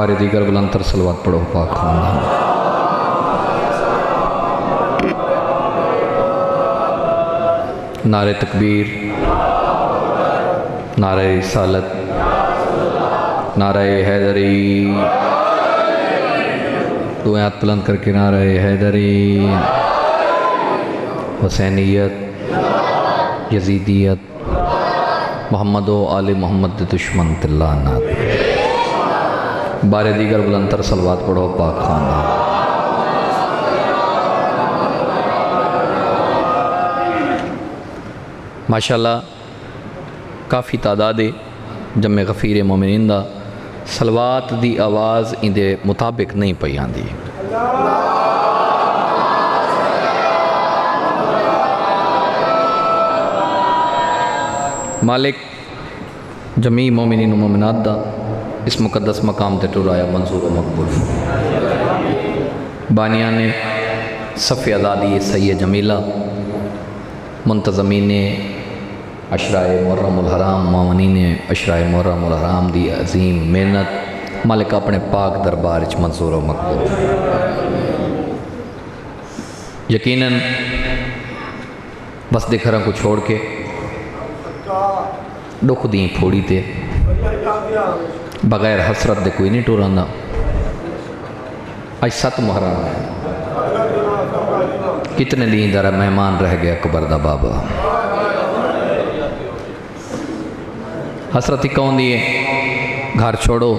बारे दीगर बुलंदतर सलवात पढ़ो पाक खानदान। नारे तकबीर, नारे रिसालत, नारे हैदरी। दो हाथ बुलंद करके नारे हैदरी, हुसैनियत, यजीदियत, मोहम्मद व आले मोहम्मद दुश्मन तिल्लानात। बारे दीगर बुलंदतर सलवात पढ़ो पाक खानदान। माशाअल्लाह काफ़ी तादाद जमे गफ़ीर मोमिनीन दा सलवात दी आवाज़ इंदे मुताबिक नहीं पई आंदी। मालिक जमी मोमिनीन मोमिनात दा इस मुकद्दस मकाम ते टुराया मंजूर व मकबूल। बानिया ने सफ़े आज़ादी सैयद जमीला, मुंतज़मीन अशराए मुहर्रमुल हराम, मावनीन अशराए मुहर्रमुल हराम दी अजीम मेहनत मालिक अपने पाक दरबार च मंजूर व मकबूल। यकीनन बस दे घरां को छोड़ के दुख दी फोड़ी ते बगैर हसरत दे कोई नहीं टुरांदा। अज 7 मुहर्रम है, कितने दी दरा मेहमान रह गया अकबर दा बाबा। हसरत कौन दी है, घर छोड़ो,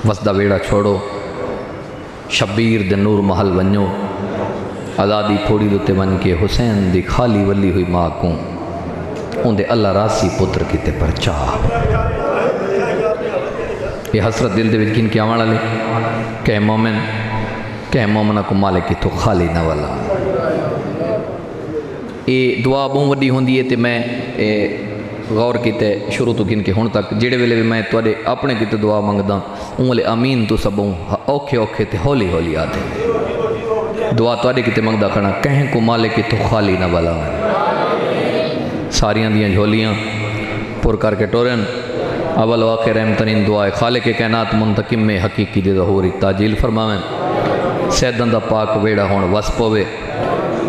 वसदा वेड़ा छोड़ो, शब्बीर दे नूर महल वनो, आज़ादी फोड़ी दुते बन के हुसैन दी खाली वली हुई माँ को उनके अल्लाह रासी पुत्र किते परचा। ये हसरत दिल दे विच किन के आवन वाले कै मोमिन को मालिक कितों खाली न वाला। ये दुआ बहुत वड्डी होंदी है ते मैं गौर किते शुरू तो गिन के हुण तक जेड़े वेले भी मैं तुहाडे अपने किते दुआ मंगदा उं वाले आमीन तो सबों औखे औखे ते हौली हौली आदे दुआ तुहाडे किते मंगदा खड़ा कहें को मालिक कितों खाली न वाला। सारियां दियां झोलियां पुर करके टोरन। अवल वाक़े रहम तरीन दुआ खाले के कैनात मुंतकिम में हकीकी दे ज़हूर ताजील फरमावें। सैदन दा पाक वेड़ा हुण वस पवे।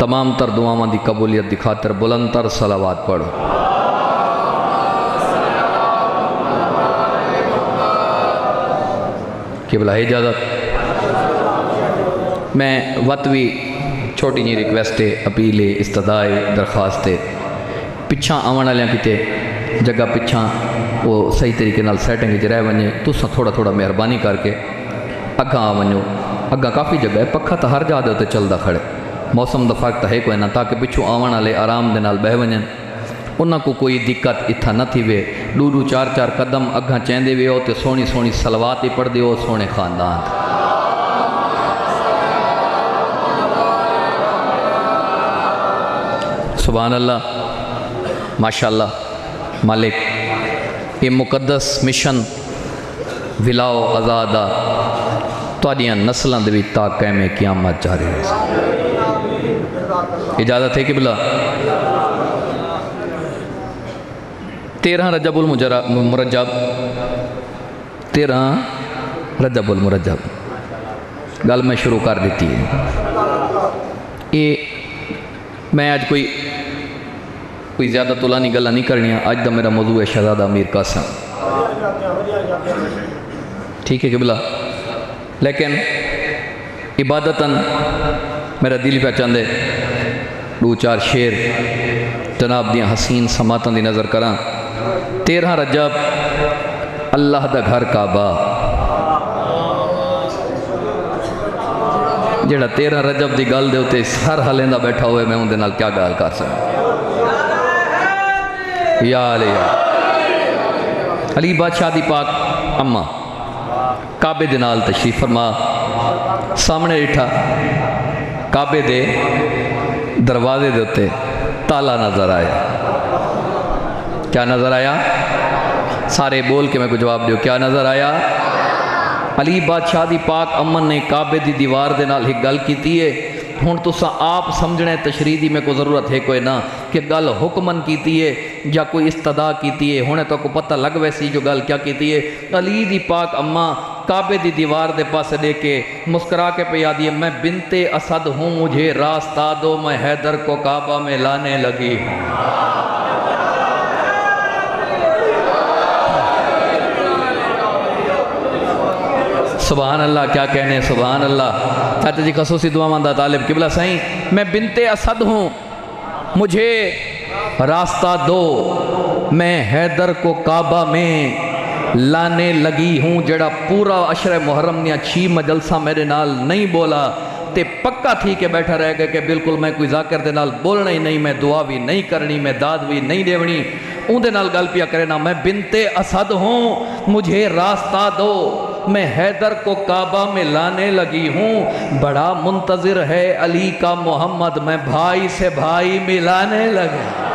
तमाम तर दुआवां दी कबूलियत दी खातर बुलंद तर सलावात पढ़ो। किबला इजाज़त मैं वत भी छोटी जी रिक्वेस्ट है, अपील है, इस्तदाए, दरखास्त है, पिछा आवन वाले किते जगह पिछा वो सही तरीके नाल सैटिंग च रह वने तुसां थोड़ा थोड़ा मेहरबानी करके अग्गा आ वनो। अग्गा काफ़ी जगह है, पक्खा तो हर जगह उत्ते चलदा खड़े, मौसम का फर्क तो है कोई ना, ताकि पिछू आवन वाले आराम दे नाल बह वजन, उन्हां को कोई दिक्कत इत्था न थी वे। 2-2 4-4 कदम अग्गा चेंदे वे हो तो सोहनी सोहनी सलवात ही पढ़दे हो सोहने खानदान। सुभान अल्लाह, माशाअल्लाह। मालिक ये मुकद्दस मिशन विलाओ आज़ादा तुहाडियां नस्लों दे विच तां क़यामे क़यामत जारी रहे। इजाज़त है कि बिला 13 रजबुल मुरज्जब 13 रजबुल मुरज्जब गल मैं शुरू कर दी है। ये मैं अज कोई ज़्यादा तुलानी गल्लां नहीं करनी। अज का मेरा मौजू है शहजादा अमीर कासिम, ठीक है किबला। लेकिन इबादतन मेरा दिल पे चाहते 2-4 शेर जनाब दियाँ हसीन समातों की नज़र करा। 13 रजब अल्लाह दा घर काबा, जेड़ा 13 रजब की गल दे उत्ते हर हलेंदा बैठा हुए, मैं उनके नाल क्या गल कर सकता। यार अली बादशाह दी पाक अम्मा काबे दे नाल तशरीफ फरमा, सामने बैठा काबे दे दरवाजे दे उत्ते ताला नजर आया। क्या नजर आया? सारे बोल के मैं को जवाब दो, क्या नजर आया? अली बादशाह दी पाक अम्मन ने काबे दी दीवार दे नाल एक गल कीती है। हुण तुसा आप समझना तशरीह दी मेरे को ज़रूरत है कोई ना कि गल हुक्मन कीती है या कोई इस्तदा कीती है। हुणे तो को पता लग वैसी जो गल क्या कीती है। अली दी पाक अम्मा काबे दी दीवार दे पास लेके मुस्करा के पे याद, मैं बिनते असद हूँ, मुझे रास्ता दो, मैं हैदर को काबा में लाने लगी हूँ। सुभान अल्लाह, क्या कहने, सुभान अल्लाह। चाचा जी खसूसी दुआ मांदा तालिब किबला साईं, मैं बिनते असद हूँ, मुझे रास्ता दो, मैं हैदर को काबा में लाने लगी हूँ। जड़ा पूरा अशर मुहर्रम ने 6 मजलसा मेरे नाल नहीं बोला ते पक्का थी के बैठा रह गया कि बिल्कुल मैं कोई जाकिर दे नाल बोलना ही नहीं, मैं दुआ भी नहीं करनी, मैं दाद भी नहीं देवनी, उनके नाल गल पिया करे ना। मैं बिनते असद हूँ, मुझे रास्ता दो, मैं हैदर को काबा में लाने लगी हूँ। बड़ा मुंतजिर है अली का मोहम्मद, मैं भाई से भाई मिलाने लगे।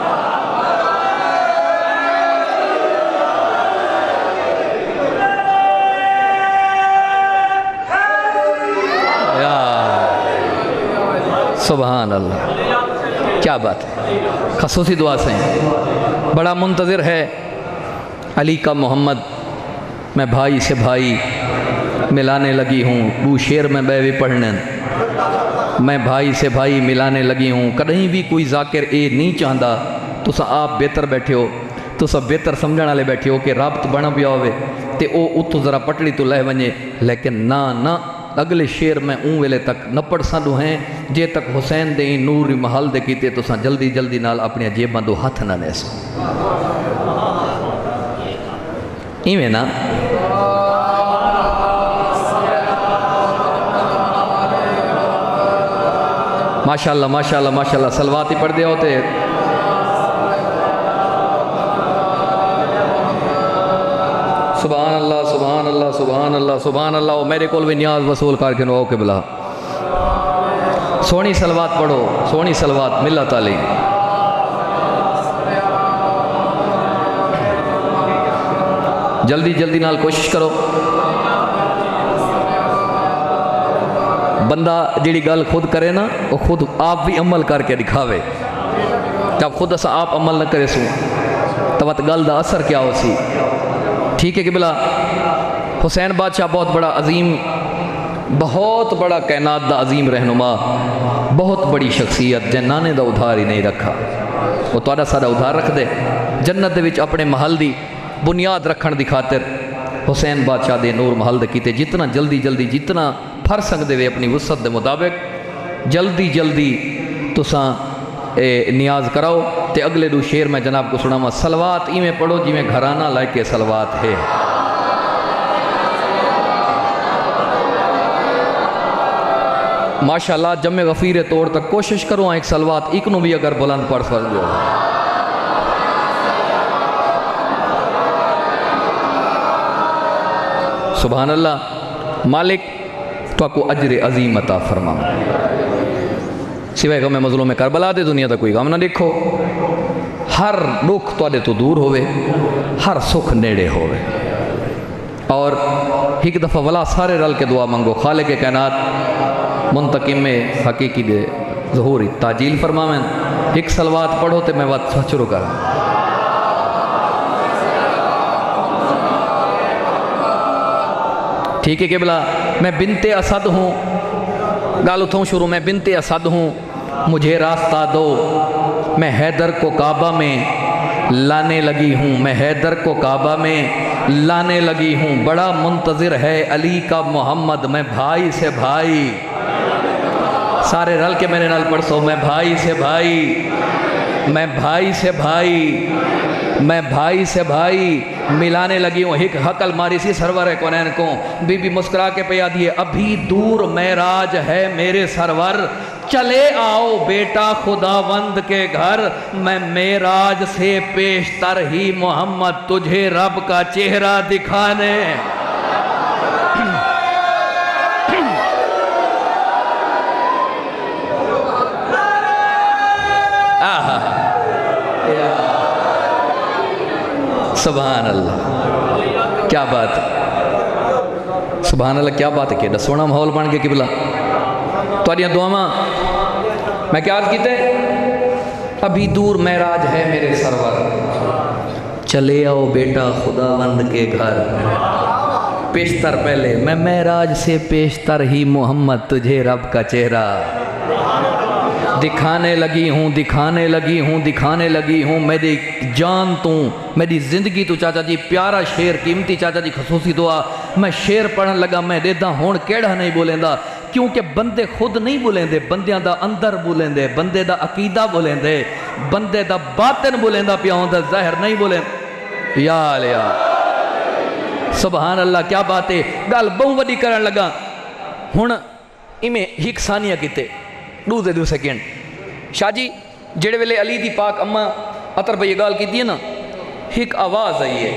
सुभान अल्लाह, क्या बात है। खसूसी दुआ से बड़ा मुंतज़िर है अली का मोहम्मद, मैं भाई से भाई मिलाने लगी हूँ। दू शेर में बै भी पढ़ने, मैं भाई से भाई मिलाने लगी हूँ। कहीं भी कोई जाकिर ए नहीं चाहता तुसा आप बेहतर बैठे हो, तुसा बेहतर समझण वाले बैठे हो कि राबत बना पिया होवे ते ओ उतो ज़रा पटड़ी तो लह वने, लेकिन ना ना अगले शेर में ऊँ वेले तक न पढ़ साडू हैं जे तक हुसैन दे नूर महल दे कीते तुसा जल्दी जल्दी नाल अपनी जेबां दो हथ ना ले सो। इवें ना माशाअल्लाह माशाअल्लाह माशाअल्लाह, सलवात ही पढ़ दिया होते। सुभान अल्लाह सुभान अल्लाह सुभान अल्लाह सुभान अल्लाह। वो मेरे को भी न्याज वसूल करके नो के बिला सोहनी सलवात पढ़ो, सोहनी सलवात मिल्लत अली। जल्दी जल्दी नाल कोशिश करो। बंदा जिहड़ी गल खुद करे ना वो खुद आप भी अमल करके दिखावे। जब खुद असा आप अमल न करे सू तब गल का असर क्या हो सी। ठीक है कि बिला हुसैन बादशाह बहुत बड़ा अजीम, बहुत बड़ा कैनात दा अजीम रहनुमा, बहुत बड़ी शख्सियत जे नाने दा उधार ही नहीं रखा। वो तुहाडा सारा उधार रख दे। जन्नत दे विच अपने महल दी बुनियाद रखण दी खातिर हुसैन बादशाह दे नूर महल दे कीते जितना जल्दी जल्दी जितना फर सकदे वे अपनी वसत दे मुताबिक जल्दी जल्दी तुसां नियाज कराओ। ते अगले दो शेर में जनाब को सुनावा। सलवात इवें पढ़ो जिमें घराना लाके सलवात है। माशाअल्लाह जमे गफीर तौर तक कोशिश करो एक सलवात एक नू भी अगर बुलंद पढ़ सकते हो। सुभान अल्लाह। मालिक तो अजर अजीम अता फरमा। सिवाय गम मजलूम में करबला दे दुनिया का कोई गम ना देखो। हर दुख तुहाडे तो दूर होवे, हर सुख नेड़े होवे। और एक दफ़ा वाला सारे रल के दुआ मंगो खालिक के कायनात मुंतकिम में हकीकी दे ज़हूरी ताजील फरमावें। एक सलवात पढ़ो तो मैं बात शुरू करा। ठीक है किबला। मैं बिनते असद हूँ, गाल उठूँ शुरू। मैं बिनते असद हूँ, मुझे रास्ता दो, मैं हैदर को काबा में लाने लगी हूँ। मैं हैदर को काबा में लाने लगी हूँ। बड़ा मुंतज़िर है अली का मोहम्मद, मैं भाई से भाई। सारे रल के मेरे नाल पढ़सो। मैं भाई से भाई, मैं भाई से भाई, मैं भाई से भाई मिलाने लगी हूँ। हिक हकल मारी सी सरवर है कौनैन को। बीबी मुस्कुरा के पे याद, अभी दूर मेराज है मेरे सरवर, चले आओ बेटा खुदावंद के घर। मैं मेराज से पेशतर ही मोहम्मद, तुझे रब का चेहरा दिखाने। सुभान अल्लाह, क्या बात है। सुभान अल्लाह, क्या बात है। कि सोना माहौल बन के किबला तुहाडियां दुआवां मैं क्या अर्ज कीते। अभी दूर महराज है मेरे सरवर, चले आओ बेटा खुदावंद के घर। पेशतर पहले मैं मेराज से पेशतर ही मोहम्मद तुझे रब का चेहरा दिखाने लगी हूँ, दिखाने लगी हूँ, दिखाने लगी हूँ। मेरी जान तू, मेरी ज़िंदगी तू। चाचा जी प्यारा शेर, कीमती चाचा जी खसूसी दुआ। मैं शेर पढ़न लगा, मैं देदा हुण केड़ा नहीं बोलेंदा, क्योंकि बंदे खुद नहीं बोलेंदे, बंदियां दा अंदर बोलेंदे, बंदे दा अकीदा बोलेंदे, बंदे दा बातिन बोलेंदा पिया होंदा, ज़ाहिर नहीं बोले। या सुभान अल्लाह, क्या बात है। गल बहु वड्डी करन लगा। हुण इमें हिक सानिया किते दू सेकेंड। शाह जी जेड़े वेले अली दी पाक अम्मा अतर भाई गाल की है ना, एक आवाज़ आई है,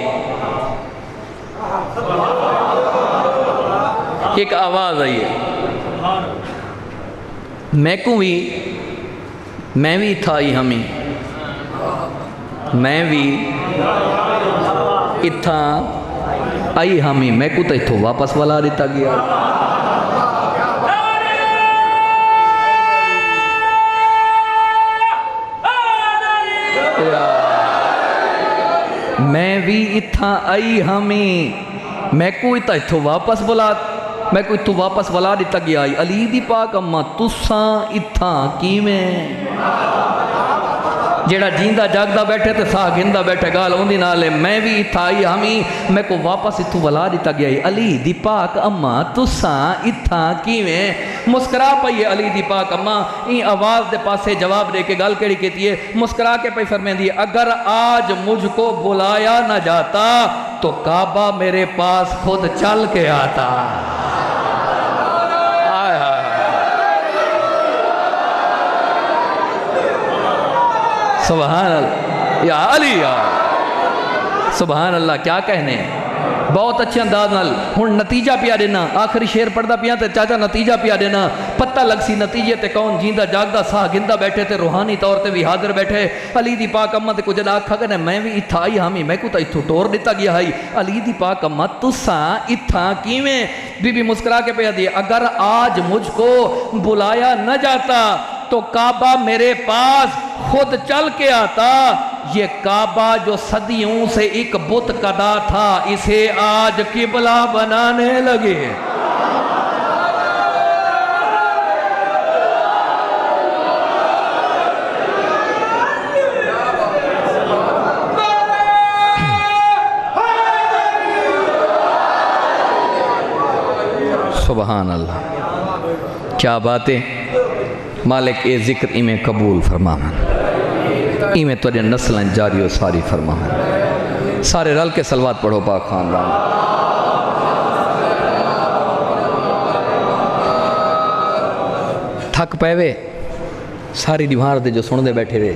एक आवाज़ आई है। मैं भी था ही हमी, मैं भी इत्था आई हमी, मैं को तो इत्थों वापस वाला दिता गया। मैं भी इत्था आई हमी, मैं को इत्थों वापस बुला, मैं को इत्थों वापस बुला दिता गया। अली दी पाक अम्मा तुसा इत्था किवें, जेड़ा जींदा जागदा बैठे तो साह गिंदा बैठे, गाल उन्दी नाल है। मैं भी इत्था आई हमी, मैं को वापस इत्थों बुला दिता गया। अली दी पाक अम्मा तुसा इत्था किवें। मुस्करा पई अली दी पाक अम्मा, ई आवाज़ दे पासे जवाब दे के गल केड़ी कीती है, मुस्करा के पई फरमांदी, अगर आज मुझको बुलाया न जाता तो काबा मेरे पास खुद चल के आता। सुभान अल्लाह या अली या सुभान अल्लाह, क्या कहने। बहुत अच्छे अंदाज नाल हुण नतीजा पिया देना। आखिरी शेर पढ़दा पिया तो चाचा नतीजा पिया देना, पता लग सी नतीजे ते कौन जींदा जागदा साह गिंदा बैठे ते रूहानी तौर ते भी हाजिर बैठे। अली दी पाक अम्मा ते कुछ आखा कने मैं भी इत्था आई हामी, मैं को तो इत्थों टोर दिता गया है। अली दी पाक अम्मा तुसा इत्था किवें। बीबी मुस्कुरा के पिया दी, अगर आज मुझको बुलाया न जाता तो काबा मेरे पास खुद चल के आता। ये काबा जो सदियों से एक बुत कदा था, इसे आज किबला बनाने लगे। सुभान अल्लाह, क्या बातें। मालिक ए जिक्र इमें कबूल फरमावन, इमें तुझे नस्ल जारी और सारी फरमावन। सारे रल के सलवात पढ़ो पाक खानदान। थक पैवे सारी दीवार दे जो सुनते बैठे वे,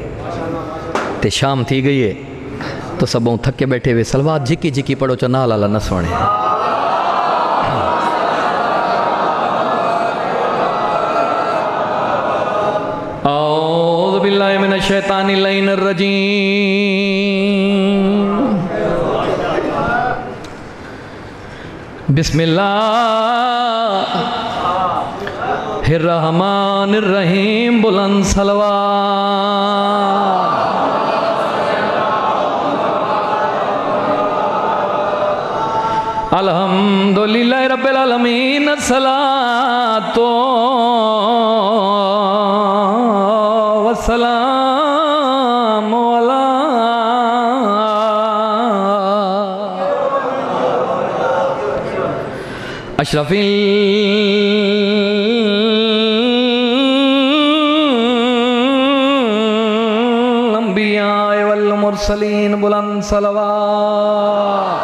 ते शाम थी गई है तो सबों थके बैठे वे, सलवात जिकी जिकी पढ़ो च नाल आला न सुने। औज़ु बिल्लाहि मिनश शैतानिर रजीम। बिस्मिल्लाहिर रहमानिर रहीम। बुलंद सलवात। अल्हम्दुलिल्लाहि रब्बिल आलमीन। सलातो वस्सलाम अला अशरफिल अंबिया वल मुरसलीन। बुलंद सलवात।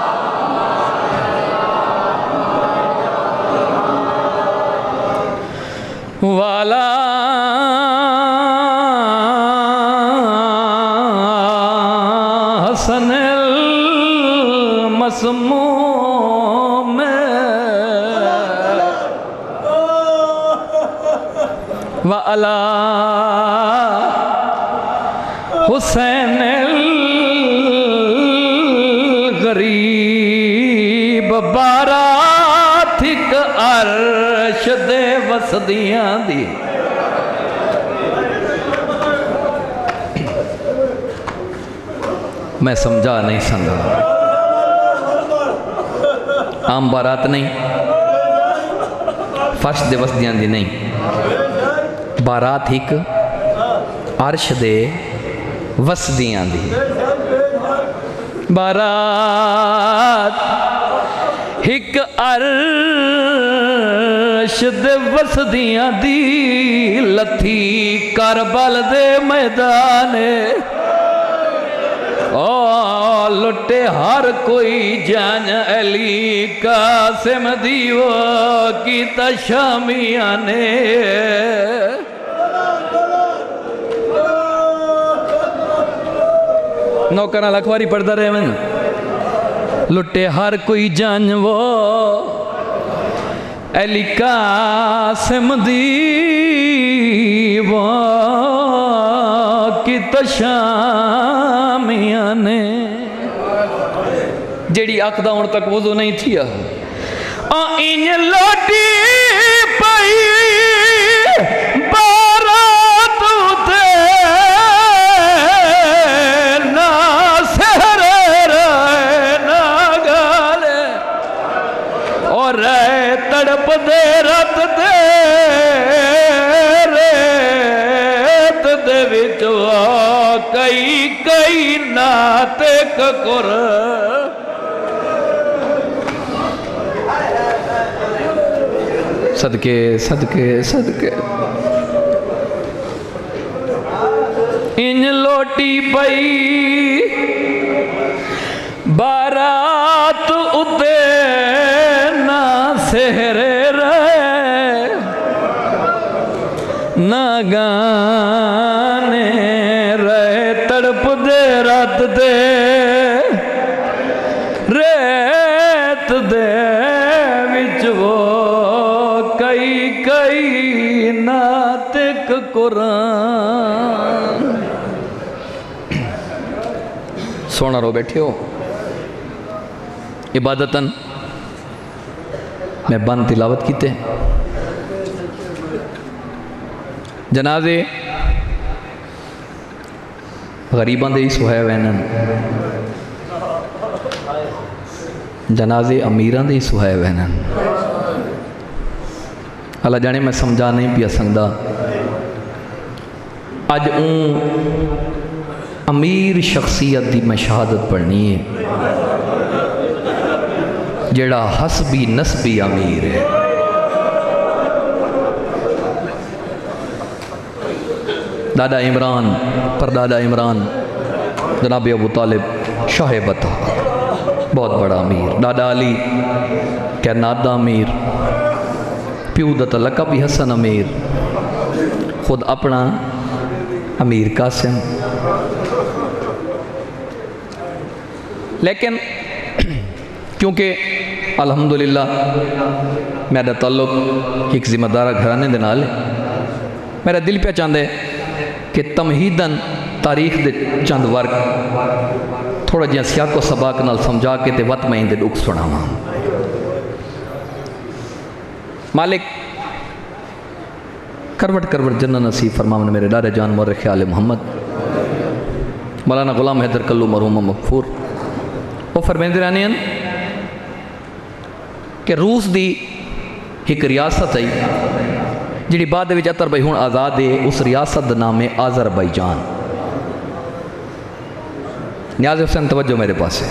वाला हसनल मसमूम वाला हुसैनल गरीब। बारातिक अर्श दे वसदियां दी। मैं समझा नहीं सकता। आम बारात नहीं, फर्श दे वसदियां दी नहीं, बारात एक अर्श दे वसदियां दी। बारात एक अर्श दे वसदियां दी, लथी करबल दे मैदान ओ लुटे हर कोई जान अली कासिम दीवो की तशामिया ने। नौकरा लखवारी पढ़ता रहे मन, लुटे हर कोई जान वो अली कासिम दीवो की तशामिया ने। जेड़ी अखदा हुण तक वुज़ू नहीं थिया इन लोटी पई बारात उते ना सहर ना गाले और तड़प दे रत दे रेत दे विच कई कई नात ककुर। सदके सदके सदके इन लोटी पई बारात उते ना सेहरे रहे ना गाने रहे, तड़प दे रात दे रेत दे विच वो कई कई नातिक कुरान। सोना रो बैठे हो इबादतन मैं बंद तिलावत कीते जनाजे गरीबां दे ही सुहाए वैनन, जनाजे अमीरां दे ही सुहाए वैनन। अल्लाह जाने मैं समझा नहीं पिया सकता। अज अमीर शख्सियत की मैं शहादत पढ़नी है, जेड़ा हसबी नसबी अमीर है। दादा इमरान परदादा इमरान जनाब अबू तालिब शाह बता बहुत बड़ा अमीर, दादा अली कैनादा अमीर, प्यू दा लकब भी हसन अमीर, खुद अपना अमीर कासिम। लेकिन क्योंकि अल्हम्दुलिल्लाह मेरा ताल्लुक एक जिम्मेदार घराने दे नाल है, मेरा दिल पे चाहता है कि तमहीदन तारीख दे चंद वर्क थोड़ा जिहा सियाको सबाक नाल समझा के ते वत मैं इनके दुख सुनावा। मालिक करवट करवट जन्नत नसीब फरमावन मेरे दादा जान मोर ख्याल मोहम्मद मौलाना गुलाम हैदर कल्लू मरहूम मगफूर। वो फरमाते रहने कि रूस की एक रियासत आई जी बाद अतर भाई हूँ आज़ाद है, उस रियासत का नाम है आज़रबाईजान। न्याज़ हुसैन तवज्जो मेरे पास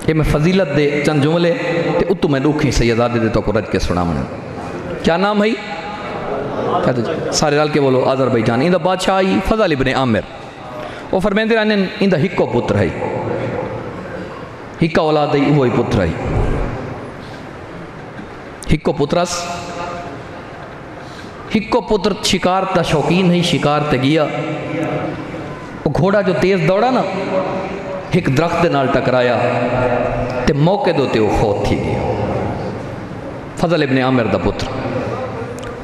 ये मैं फजीलत दे चंद जुमले ते उतू मैं दुखी सैयदादे दे तो को रज के सुनावना। क्या नाम है? सारे रल के बोलो आज़रबाईजान। इंदा बादशाह आई फज़ल इब्ने आमिर। वो फरमाते रहने इंदा हिक्को पुत्र है, हिक्का औलाद है, वो ही पुत्र है, हिक्को पुत्रस हिक्को पुत्र शिकार का शौकीन है, शिकार ते गया। वो घोड़ा जो तेज दौड़ा ना एक दरख्त के नाल टकराया ते मौके दो ते वो फौत थी गया। फजल इब्ने आमिर दा पुत्र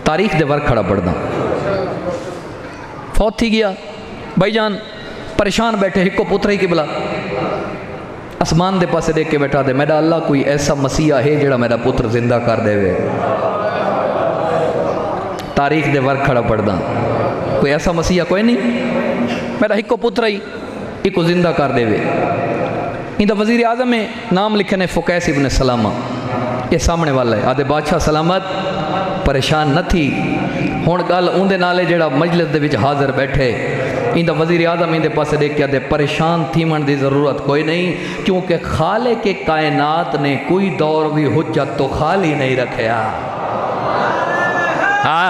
तारीख दे वर्क खड़ा पढ़दा फौत थी गया। भाईजान परेशान बैठे, हिक्को पुत्र ही किबला आसमान दे पासे देख के बैठा दे, मेरा अल्लाह कोई ऐसा मसीहा है जेड़ा मेरा पुत्र जिंदा कर देवे। तारीख दे वर्क खड़ा पढ़दा कोई ऐसा मसीहा कोई नहीं, मेरा हिक्को पुत्र ही इको जिंदा कर देवे। इंदा वज़ीर आज़म में नाम लिखे ने फ़ुकैस इब्न सलामा, ये सामने वाला है। आदे बादशाह सलामत परेशान न थी। हुण गल उनके नाले जेड़ा मजलिस दे विच हाज़िर बैठे, इंदा वज़ीर आज़म इंदे पासे देख के आदे परेशान थीमण की ज़रूरत कोई नहीं, क्योंकि खाले के कायनात ने कोई दौर भी हुज्जत तो खाली नहीं रखा। हा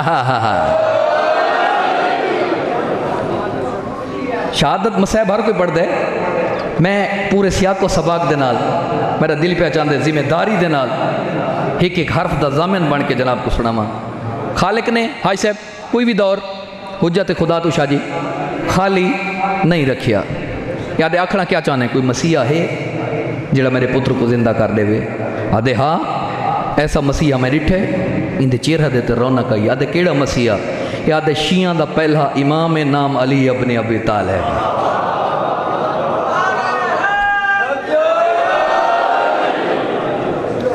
शहादत मसैब हर कोई पढ़ता है। मैं पूरे सियाको सबाक दे नाल मेरा दिल पे चाहते जिम्मेदारी दे नाल एक एक हरफ का जामिन बन के जनाब को सुनावा। खालिक ने हाई साहब कोई भी दौर हुज्जत खुदा तो शाह जी खाली नहीं रखिया। याद आखना क्या चाहने, कोई मसीहा है जिहड़ा मेरे पुत्र को जिंदा कर देवे? आदे हाँ, ऐसा मसीहा मैं डिठे, इंदे चेहरा दे ते रौनक आई। आदे केड़ा मसीहा? याद शिया दा पहला इमाम है, नाम अली इब्न अबी तालिब।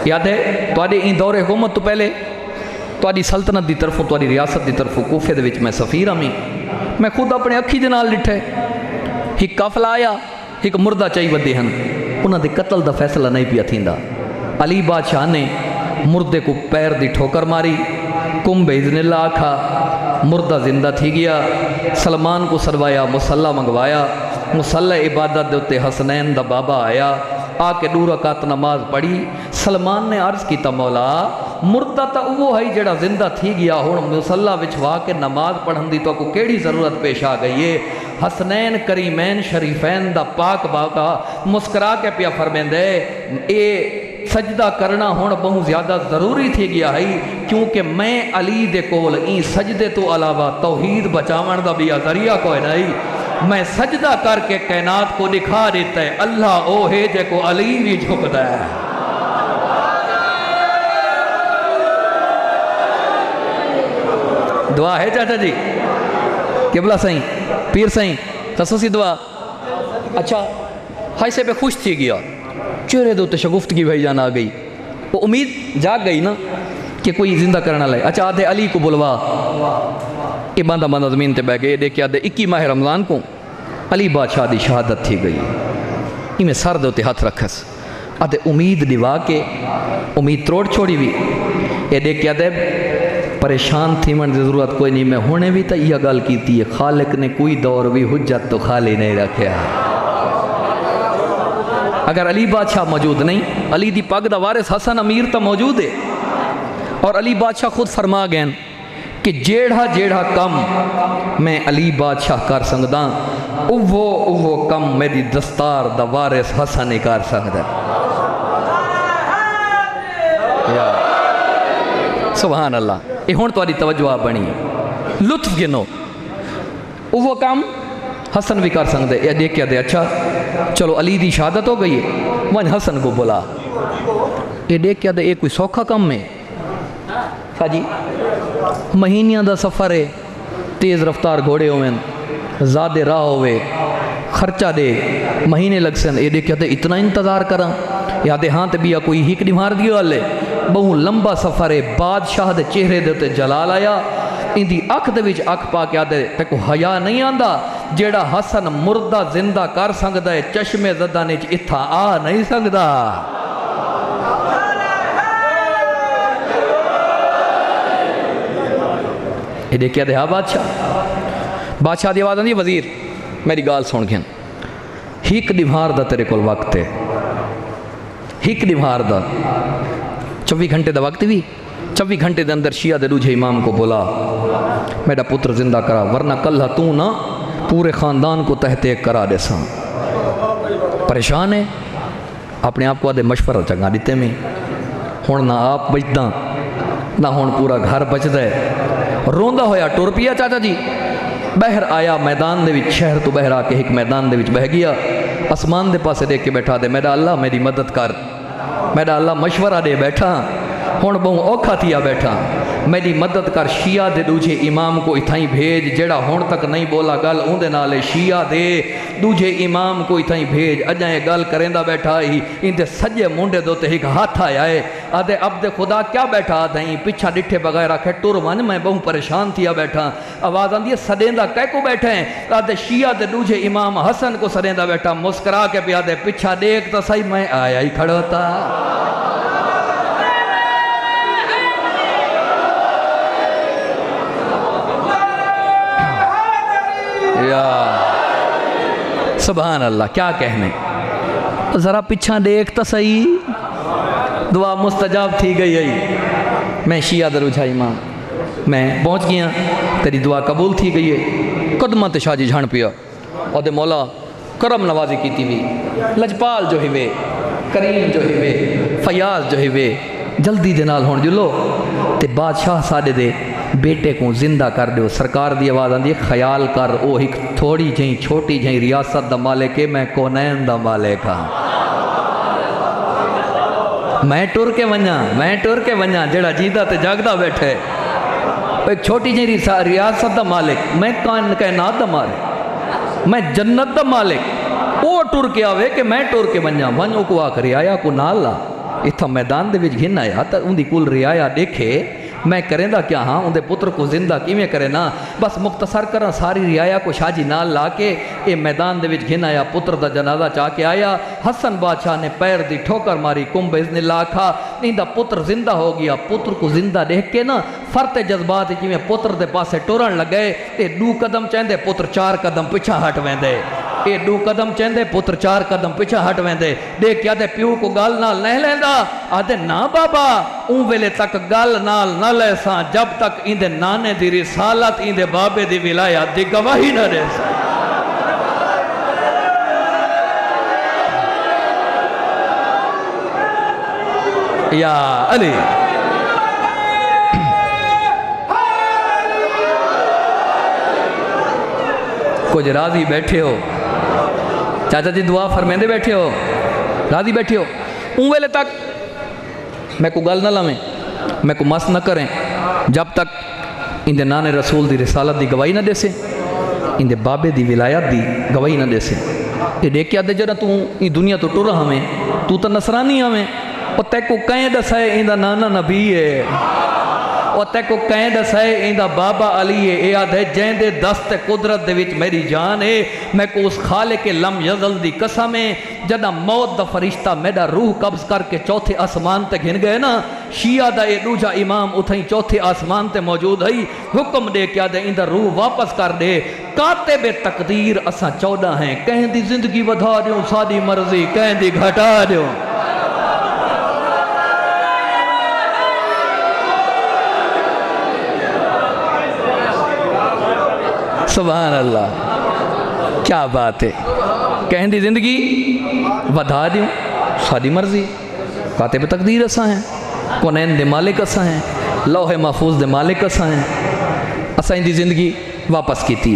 याद है तुहाडे इन दौरे हुकूमत तो पहले तुहाडी सल्तनत की तरफों, तुहाडी रियासत की तरफों कूफे दे विच मैं सफ़ीर आमी, मैं खुद अपने अखी दे नाल डिठे। एक काफला आया, एक मुर्दा चाई वधे हैं, उन्हां दे कतल का फैसला नहीं पिया थींदा। अली बादशाह ने मुर्दे को पैर दी ठोकर मारी, कुंभ इज़्निल्ला आखा, मुर्दा जिंदा थी गया। सलमान को सरवाया, मुसल्ला मंगवाया, मुसल्ला इबादत दे उत्ते हसनैन दा बाबा आया, आके 2 रकात नमाज पढ़ी। सलमान ने अर्ज किया, मौला मुर्दा तो वो है जड़ा जिंदा थी गया, हुण मुसल्ला विछवा के नमाज पढ़न की तो को केड़ी ज़रूरत पेश आ गई है? हसनैन करीमैन शरीफैन दा पाक बाका मुस्करा के पिया फरमेंदे, ए सजदा करना हुण बहुत ज़्यादा ज़रूरी थी गया है, क्योंकि मैं अली दे कोल ई सजदे तो अलावा तौहीद बचावन का भी जरिया कोई नहीं। मैं सजदा करके कैनात को दिखा देता है अल्लाह ओ है जेको अली भी झुकता है। दुआ है चाचा जी, किबला सही पीर सही खसूसी दुआ। अच्छा हाई से पे खुश थी गया, चेहरे दे उत्ते शगुफ्तगी भाई जान आ गई, वो उम्मीद जाग गई ना कि कोई जिंदा करना लाए। अच्छा आधे अली को बुलवा, ये बंदा बंदा ज़मीन ते बह गए। देखे आधे 21 माह रमज़ान को अली बादशाह की शहादत थी गई। इमें सर दे उत्ते हथ रखस, आधे उम्मीद दिवा के उम्मीद तोड़ छोड़ी भी। ये देख के आधे परेशान थी मन की ज़रूरत कोई नहीं, मैं हुणे भी तो यह गल की है, खालिक ने कोई दौर भी हुज्जत तो खाली नहीं रखा। अगर अली बादशाह मौजूद नहीं, अली दी पग दा वारिस हसन अमीर तो मौजूद है, और अली बादशाह खुद फरमा गए कि जेड़ा जेड़ा कम मैं अली बादशाह कर सकदा, उवो कम मेरी दस्तार दा वारिस हसन ही कर सकदा। सुभान अल्लाह। ये हुण तुहाडी तवज्जो बनी, लुत्फ गिनो, वो काम हसन भी कर सकते। यह देख के दे अच्छा चलो अली की शहादत हो गई है, वन हसन को बुला। ये देख के दे ये कोई सौखा कम है साजी, महीनिया का सफ़र है, तेज़ रफ्तार घोड़े होवे, ज़्यादा राह होवे, खर्चा दे महीने लग सन। ये देख के इतना इंतज़ार करा, याद हाँ तो बिया कोई हिक नहीं मार दियो हले, बहु लंबा सफ़र है। बादशाह के चेहरे के उत्ते जलाल आया, इंदी अख दे विच अख पा के आदे ते को हया नहीं आंदा, जेड़ा हसन मुर्दा जिंदा कर सकदा है चश्मे ज़दा ने इत्था आ नहीं सकदा। ये देखिए दे हाँ बादशाह की आवाज़ आती, वजीर मेरी गाल सुन के, हिक दिमार दा तेरे कोल वक्त है, हिक दिमार दा 24 घंटे का वक्त भी, 24 घंटे के अंदर शिया दे दूजे इमाम को बोला मेरा पुत्र जिंदा करा, वरना कल तू ना पूरे ख़ानदान को तहतेक करा दे सा। परेशान है, अपने आप को आदे मशवरा चंगा दिते में, हुण ना आप बचदा ना हुण पूरा घर बचदा है। रोंदा होया टुर पिया चाचा जी, बहर आया मैदान दे विच, शहर तो बहर आके एक मैदान दे विच बह गया, आसमान दे पासे देख के बैठा दे, मेरा अल्लाह मेरी मदद कर, मेरा अल्लाह मशवरा दे बैठा, हुण बहु औखा थिया बैठा, मेरी मदद कर शिया दे दूजे इमाम को इथाई भेज, जेड़ा हुण तक नहीं बोला गल उंदे नाल शिया दे दूजे इमाम को इथाई भेज। अजां ये गल करेंदा बैठा ही इंदे सज्जे मुंडे दो ते एक हाथ आया है, आदे अब दे खुदा क्या बैठा दई पिछा डिठे बगैर आखे टुर वन, मैं बहु परेशान थिया बैठा। आवाज़ आंदी है सदेंदा कै को बैठे हैं, आदे शिया दे दूजे इमाम हसन को सदेंदा बैठा, मुस्करा के पिया दे पिछा देख तो सही मैं आया ही खड़ा था। या सुभान अल्लाह, क्या कहने, ज़रा पिछा देख तो सही, दुआ मुस्तजाब थी गई है। मैं शिया दरुझा इमाम, मैं पहुँच गया, तेरी दुआ कबूल थी गई है। कदम ते शाहजी झण पिया और मौला करम नवाजी की भी, लजपाल जो हिवे, करीम जो हिवे, फयाज जो हिवे, जल्दी दे नाल हुण जुलो ते बादशाह साडे दे बेटे को जिंदा कर दो। सरकार दी आवाज़ आंदी है ख्याल कर, वो एक थोड़ी जी छोटी जी रियासत दा मालिक है, मैं कौनैन दा मालिक हाँ। मैं टुर के वञा, मैं टुर के वञा, जेड़ा जीदा ते जागदा बैठे, एक छोटी जी रियासत दा मालिक, मैं कायनात दा मालिक, मैं जन्नत दा मालिक, वो टुर के आवे कि मैं टुर के वञा। वञो को आख रियाया को नाल ला, इतना मैदान दे विच घिन आया तो उनकी कुल रियाया देखे मैं करेंदा क्या हाँ, उनके पुत्र को जिंदा किमें करे ना। बस मुख्तसर करा सारी रियाया को शाहजी नाल ला के ये मैदान दे विच घिन आया, पुत्र दा जनाजा चा के आया। हसन बादशाह ने पैर दी ठोकर मारी, कुंभ इज़्निल्लाह आखा इंदा पुत्र जिंदा हो गया। पुत्र को जिंदा देख के ना फरते जज्बात जिमें पुत्र दे पासे टुरन लग गए, ये 2 कदम चेंदे पुत्र 4 कदम पिछा हट वेंदे, ये 2 कदम चेंदे पुत्र 4 कदम पिछा हट वेंदे। देख के आदे प्यू को गल नाल नहीं लेंदा, आदे ना बाबा ऊं वेले तक गल नाल न ले सा जब तक इंदे नाने दी रिसालत इंदे बाबे दी विलायत दी गवाही न दे सा। या अली कुछ राजी बैठे हो, चाचा जी दुआ फरमेंदे बैठे हो, राजी बैठे हो, उन वेले तक मैं को गल न लावें, मैं को मस न करें जब तक इंदे नाने रसूल दी रिसालत दी गवाही न देसे, इंदे बाबे दी विलायत दी गवाही न देसे। ये देख के आदे जरा तू ई दुनिया तो टुर हमें, तू तो नसरानी हमें, और तैको कहें दसाए इंदा नाना नबी है, और तैको कहें दसाए इंदा बाबा अली है। ये आदे जैंदे दस्त कुदरत दे विच मेरी जान है, मैं को उस खाले के लम यजल दी कसम है, जदा मौत दा फरिश्ता मेरा रूह कब्ज करके चौथे आसमान ते घिन गए ना, शिया दा ये दूजा इमाम उथई चौथे आसमान ते मौजूद है, हुक्म दे क्या दे इंदा रूह वापस कर दे। काते बे तकदीर असा 14 हैं, कहें दी जिंदगी वधा दो साडी मर्जी, कहें दी घटा दो। सुभान अल्लाह, क्या बात है, कहें दी जिंदगी वधा दूँ साड़ी मर्जी, काते पे तकदीर असा हैं, कौनैन दे मालिक असा हैं, लौहे महफूज दे मालिक असा हैं। असा इंदी जिंदगी वापस की थी,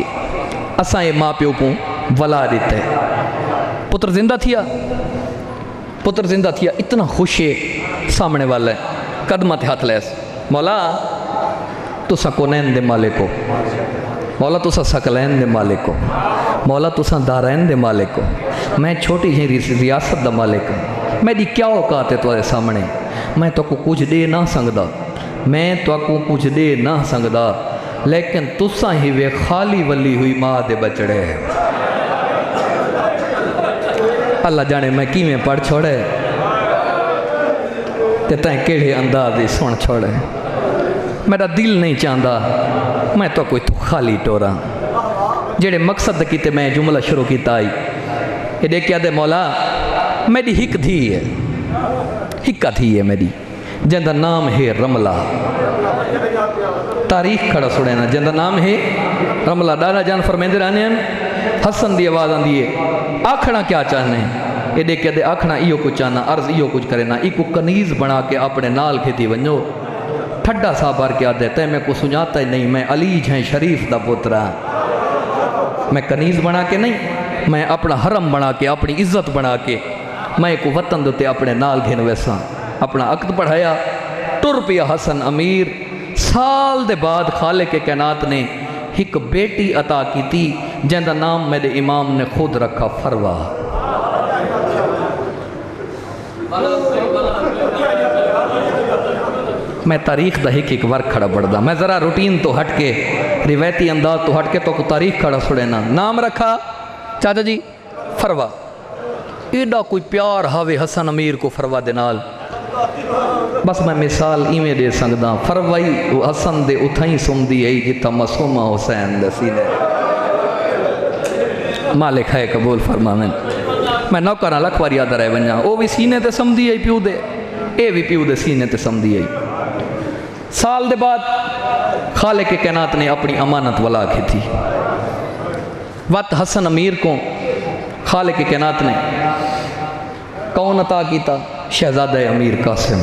असा ये माँ प्यो को वला देते है। पुत्र जिंदा थिया, पुत्र जिंदा थिया, इतना खुश है सामने वाला है, कदम ते हाथ लैस, मौला तुसा कौनैन दे मालिक हो, मौला तुसा सकलैन दे मालिक हो, मौला तुसा दारैन दे मालिक हो, मैं छोटी जी रियासत दा मालिक हूँ, मेरी क्या औकात है तुम्हारे सामने, मैं तो को कुछ दे ना सकदा, मैं तो को कुछ दे ना सकदा, लेकिन तुसा ही वे खाली वली हुई माँ दे बचड़े। अल्लाह जाने मैं किमें पढ़ छोड़े ते तैं केड़े अंदाज दी सुन छोड़े, मेरा दिल नहीं चाहता मैं तो कोई तो खाली टोरा, जेड़े मकसद किते मैं जुमला शुरू किया आई, ये देखिया दे मौला मेरी हिक धी है, हिक्का थी है मेरी, जिंदा नाम है रमला, तारीख खड़ा सुने ना, जिंदा नाम है रमला। दादा जान फरमेंदे रहने हसन दी आवाज़ आंदी है, आखना क्या चाहने, ये देखिया दे आखना इो कुछ चाहना, अर्ज इो कुछ करे ना, इको कनीज़ बना के अपने नाल खेती वनो, ठड्डा सा भर के आदे तै मैं को सुझाता ही नहीं, मैं अलीज हैं शरीफ दा पुत्रा, मैं कनीज़ बना के नहीं, मैं अपना हरम बना के अपनी इज्जत बना के मैं को वतन दोते अपने नाल घेन वैसा, अपना अक्त पढ़ाया टुर पिया हसन अमीर। साल दे बाद खाले के कायनात ने एक बेटी अता की थी जिंदा नाम मेरे इमाम ने खुद रखा फरवा। मैं तारीख का एक वर्क खड़ा पढ़दा, मैं ज़रा रूटीन तो हट के रिवायती अंदाज तो हट के तो तारीख खड़ा सुनेना। नाम रखा चाचा जी फरवा। एडा कोई प्यार हावे हसन अमीर को फरवा दे नाल, बस मैं मिसाल इवें दे सकदा। फरवाई हसन दे उथाई सुमदी आई जिथा मसूमा हुसैन दे सीने। मालिक है कबूल फरमावन। मैं नौकरा लख बार याद रह वजा, वो भी सीने ते समझी आई प्यू दे, ये भी प्यू दे सीने ते समझी आई। साल दे बाद खाले के कायनात ने अपनी अमानत वला की थी। वत हसन अमीर को खाले के कायनात ने कौन अता किया? शहजादा अमीर कासिम।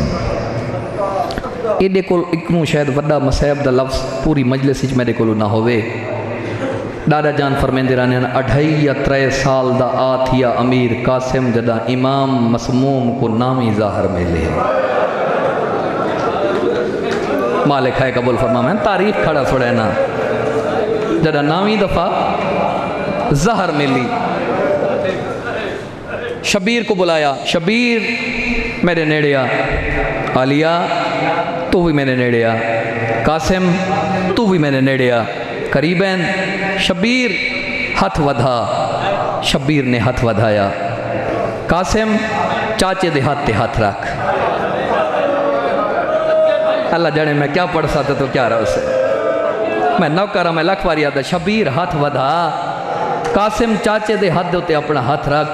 एडे को शायद वड्डा मसैब दा लफ्ज़ पूरी मजलिस मेरे को ना होवे। दादा जान फरमेंदे रहने 2.5 या 3 साल दा आ थिया अमीर कासिम जदा इमाम मसमूम को नामी ज़ाहर मिले। मालिक है कबूल फरमा। मैं तारीख खड़ा छोड़े ना, जदा नामी दफ़ा ज़हर मिली, शबीर को बुलाया। शबीर मेरे नेड़े आ। आलिया तू भी मेरे नेड़े आ। कासिम तू भी मेरे नेड़े आ। करीबन शबीर हथ वधा। शबीर ने हथ वधाया। कासिम चाचे दे हाथ ते हाथ रख। अल्लाह जाने मैं क्या पढ़ सकता तो क्या रहा उसे। मैं नौकरा मैं लख बार याद। शबीर हाथ वधा। कासिम चाचे दे हाथ दे उत्ते अपना हाथ रख।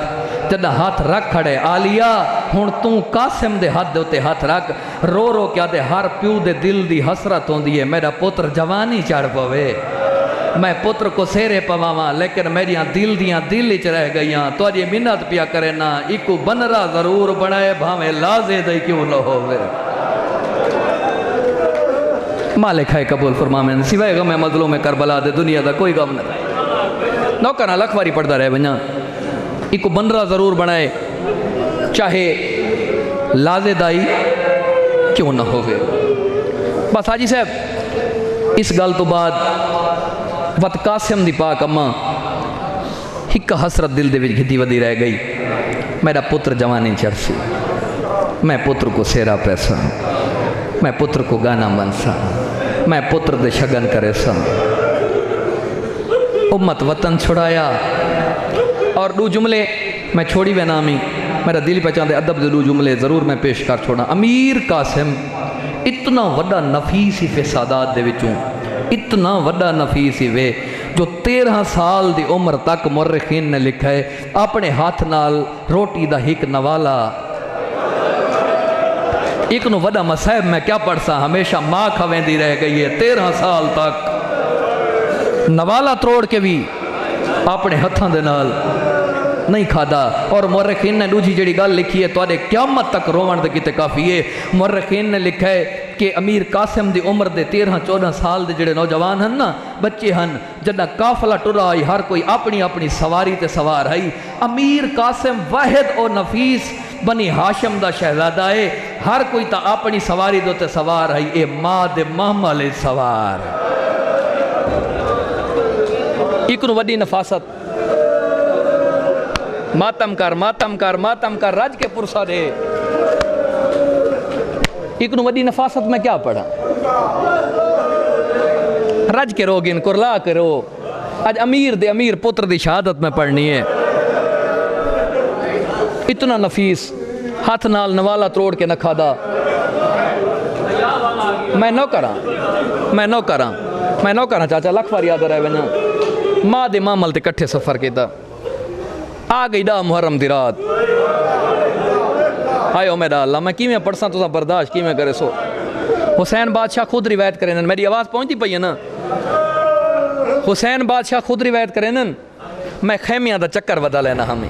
जदा हाथ रख खड़े आलिया हुण तू कासिम दे हाथ दे उत्ते हाथ रख। रो रो क्या दे हर प्यू दे दिल दी हसरत होंदी है मेरा पुत्र जवानी चढ़ पवे, मैं पुत्र को सेरे पवावा, लेकिन मेरिया दिल दियाँ दिल च रह गई। तो अजे मिन्नत पिया करे ना इको बनरा जरूर बनाए भावे लाजे दे क्यों न होवे। मालिक है कबूल फरमावे। सिवाय गम मजलूम में करबला दे दुनिया का कोई गम न। नौकरा लख बारी पढ़ता रहे वजा। इको बनरा जरूर बनाए चाहे लाजेदाई क्यों ना होवे। बस हाजी साहब इस गल तो बाद वत कासिम दी पाक अम्मा एक हसरत दिल दे विच घिदी वधी रह गई। मेरा पुत्र जवानी चढ़सी, मैं पुत्र को सेरा पैसा, मैं पुत्र को गाना मनसा, मैं पुत्र दे शगन करे सा। उम्मत वतन छुड़ाया। और 2 जुमले मैं छोड़ी वे नामी, मेरा दिल पहचान दे अदब दे 2 जुमले ज़रूर मैं पेश कर छोड़ा। अमीर कासिम इतना वड्डा नफीस ही फिसादात दे विचों, इतना वड्डा नफीस ही वे जो 13 साल दी उम्र तक मुर्रिखीन ने लिखा है अपने हाथ नाल रोटी दा एक नवाला। एक नु वड्डा मसैब मैं क्या पढ़ सा, हमेशा माँ खवेंदी रह गई है 13 साल तक नवाला तोड़ के भी अपने हथों दे नाल नहीं खादा। और मुर्रिखीन ने दूजी जी गल लिखी है तो क्यामत तक रोवण दे किते काफ़ी है। मुर्रिखीन ने लिखा है कि अमीर कासिम की उम्र दे 13-14 साल के जोड़े नौजवान हैं ना बच्चे हैं, जदा काफला टुरा आई हर कोई अपनी अपनी सवारी ते सवार आई। अमीर कासिम वाहिद और नफीस बनी हाशिम दा शहजादा है, हर कोई तो अपनी सवारी दे उत्ते सवार आई। ए माँ दे महमल सवार एक वड्डी नफासत। मातम कर मातम कर मातम कर रज के पुरसा दे। एक वड्डी नफासत में क्या पढ़ा, रज के रोग इन कुरला के रो। आज अमीर दे अमीर पुत्र की शहादत में पढ़नी है। इतना नफीस हाथ नाल नवाला तोड़ के न खादा। मैं नौ करा मैं नौ करा मैं नौ करा चाचा लख बार याद रहे वना। माँ दे मामल ते कट्ठे सफ़र किया। आ गई डा मुहर्रम दी रात। आयो मेरा अल्लाह मैं किमें पढ़सा तुसा बर्दाश्त किमें करे सो। हुसैन बादशाह खुद रिवायत करें, मेरी आवाज़ पहुँचती पई है ना। हुसैन बादशाह खुद रिवायत करें, मैं खैमिया का चक्कर वधा लेना, हमें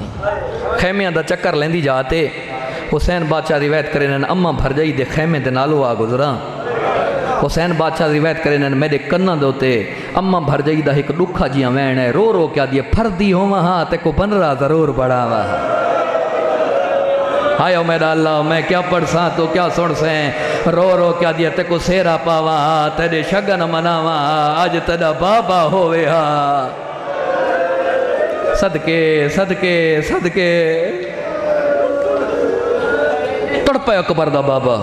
खैमिया का चक्कर लेंदी जाते। हुसैन बादशाह रिवायत करें अम्मा भरजाई दे खैमे दे नालों आ गुजरा। हुसैन बादशाह रिवायत करें मेरे कन्ना दे उत्ते अम्मा भरजाई दा एक दुखा जिया वैन है, रो रो क्या दिए फरदी होवा हाँ ते को बनरा जरूर बड़ावा। हायो मेरा अल्लाह मैं क्या पढ़सा तो क्या सुन से रो रो क्या दिया ते को सेरा पावा तेरे शगन मनावा आज तेरा बाबा होवे हा सदके सदके सदके तड़पे अकबर दा बाबा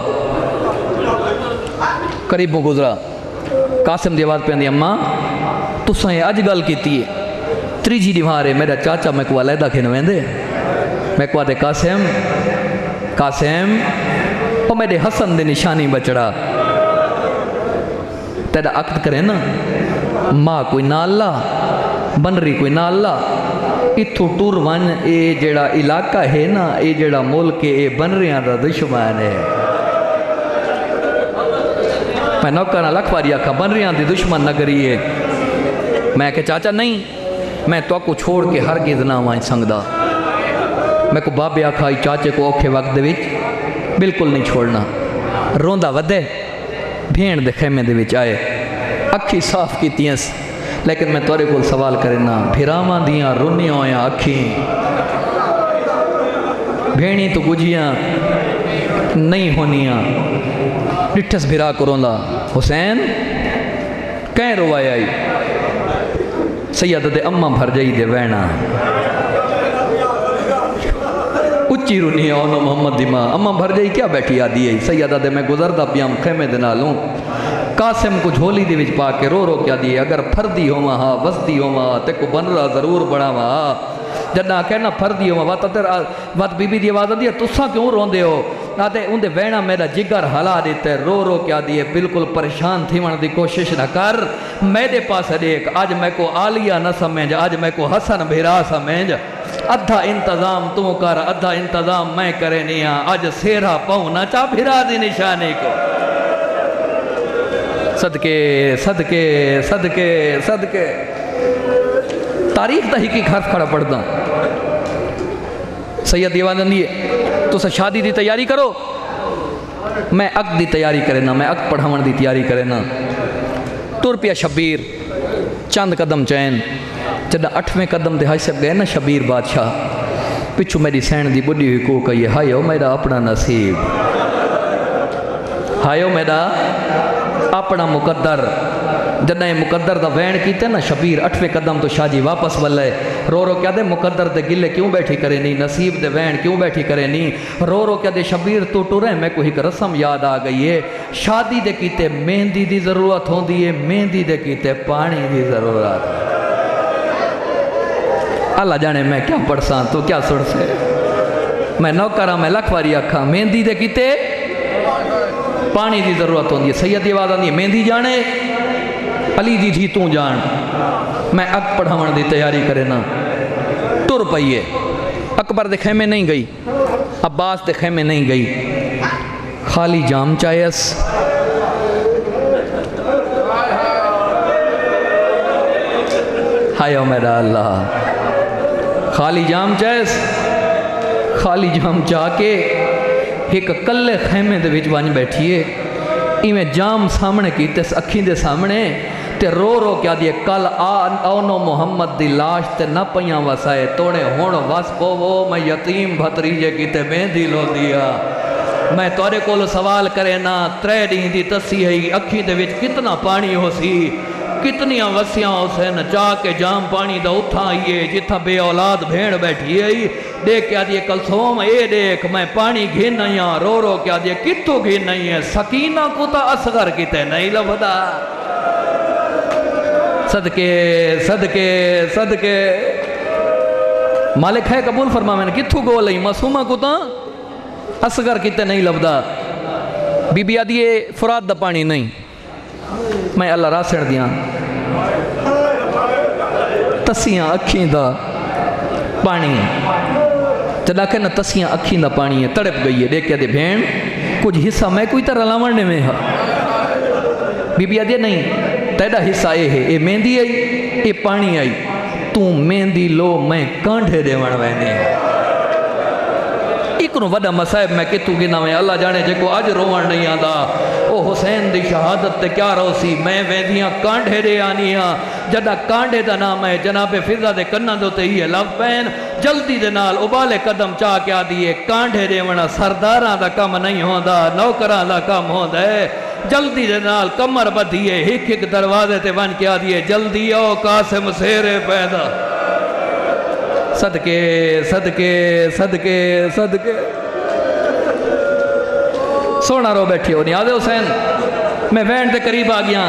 करीबों गुजरा कासिम की आवाज़ पैंदी अम्मा तुसा अज गल की त्रीजी दीवार है मेरा चाचा मैं को अलहदा खिन वेंदे मैं को आते कासिम कासिम ओ मेरे हसन दी निशानी बचड़ा तेरा अक्द करे ना माँ कोई ना अल्लाह बनरी कोई ना अल्लाह इथों टुर वन ये जेड़ा इलाका है ना ये जेड़ा मुल्क है ये बनरियां दा दुश्मन है मैं नौकर लखवारी आखा बनरियां दी दुश्मन नगरी है मैं के चाचा नहीं मैं तो को छोड़ के हर गिज ना वहीं संगदा मैं को बाबे आखा चाचे को औखे वक्त विच बिल्कुल नहीं छोड़ना रोंदा वधे भेण दे खेमे दे विच आए अखी साफ कीतियां लेकिन मैं तोरे को सवाल करना फिरावां दियां रुनियां होया अखी भेणी तो गुजियां नहीं होनियां डिठस भिरा को रोंदा हुसैन कैं रोवाया आई सैयद दे अम्मा भर जाई दे वैना उच्ची रुनी ओनो मोहम्मद दी मां अम्मा भर जाई क्या बैठी आदि आई सैयदा दे मैं गुजरदा पियाम खेमे दे नालों कासिम को झोली दे विच पा के रो रो क्या दिए अगर फर्दी होवा हा वसदी होवा ते को बनरा जरूर बनावा जदा कहना फर्दी होवा वत तेरा वत बीबी दी आवाज आती है तुसा क्यों रोंदे हो आते उनदे वहना मेरा जिगर हला देते रो रो क्या दिए बिल्कुल परेशान थीवण दी कोशिश न कर मेरे पास देख आज मैं को आलिया न समझ आज मैं को हसन भेरा समझ अद्धा इंतजाम तू कर अद्धा इंतजाम मैं करे नहीं आज सेरा पाऊं ना चा भिरा दी निशानी को सदके सदके सदके सदके तारीख दा ही खर्च खड़ा पढ़दा सैयद दीवानंदी तो शादी की तैयारी करो मैं अक की तैयारी करे ना मैं अक पढ़ावन की तैयारी करे ना तुर पिया शबीर चंद कदम चैन जब 8वें कदम ते हासिब गए ना शबीर बादशाह पिछू मेरी सैन की बुढ़ी हुई को कही हायो मेरा अपना नसीब हायो मेरा अपना मुकद्दर जदा मुकद्दर का वैन किया ना शबीर 8वें कदम तो शाहजी वापस वल्ले रो रो क्या दे मुकद्दर दे गिले क्यों बैठी करे नहीं नसीब दे वैन क्यों बैठी करे नहीं रो रो क्या दे शबीर तू टुरे मैं कोई एक रस्म याद आ गई है शादी दे कीते मेहंदी की जरूरत होती है मेहंदी दे कीते पानी की जरूरत अल्लाह जाने मैं क्या पढ़सा तू क्या सुन से मैं नौकरा मैं लखवारी आखा मेहंदी दे कीते पानी की जरूरत होती है सैयद की आवाज आती है मेहंदी जाने अली दी थी तू जान मैं अक पढ़ावन की तैयारी करे ना टुर पईए अकबर दे खेमे नहीं गई अब्बास दे खेमे नहीं गई खाली जाम चायस हायो मेरा अल्लाह खाली जाम चायस खाली जाम चाह के एक कल्ले खेमे दे विच वन बैठिए इवें जाम सामने कीते अखी दे सामने ते रो रो क्या दिए कल आनो मोहम्मद दी लाश ते न पइयां वसाए तोड़े हुण वस पोवो मैं यतीम भतरीजे कीते मेहंदी लो दिया मैं तोरे कोल सवाल करे ना 3 डी दी तसी है अखी दे विच कितना पानी हो सी कितनियां वसियां हुसैन चाह के जाम पानी दा उठा आइए जिथा बे औलाद भेड़ बैठी है देख क्या दिए कलसोम ए देख मैं पानी घिन नहीं रो रो क्या दिए कितों घिन नहीं है सकीना को तो असगर किते नहीं लभदा सदके सदके सदके मालिक है कबूल फरमा मैंने कितों गोल ही मासूमा को तो असगर किते नहीं लभदा बीबी आदि फुरात दा पानी नहीं मैं अल्लाह रासण दियां तसियां अखी दा पानी जदा के न तसियां अखी दा पानी है तड़प गई है देख दे भेण कुछ हिस्सा मैं कोई तरह लावण में हा बीबी आदि नहीं तेरा हिस्सा ये है ये मेहंदी आई ये पानी आई तू मेहंदी लो मैं कांढे देवण वैने एक नु वड़ा मसाइब मैं कितू गिना में अल्लाह जाने जेको अज रोवण नहीं आंदा ओ हुसैन दी शहादत ते क्या रोसी मैं वेंदियां कांढे दे आनी हां जदा कांढे दा नाम है जनाबे फिजा दे कन्ना दे उते ही लव पैन जल्दी दे नाल उबाले कदम चाह के आदीए कांढे देवना सरदारां दा काम नहीं होंदा, नौकरां दा काम होंदा है। जल्दी दे नाल कमर बधिए हिक हिक दरवाजे ते बन के आदीए जल्दी आओ कासिम सेरे पैदा। सदके सदके सदके सदके सोना रो बैठे हो नियाज़ हुसैन। मैं वैन के करीब आ गया,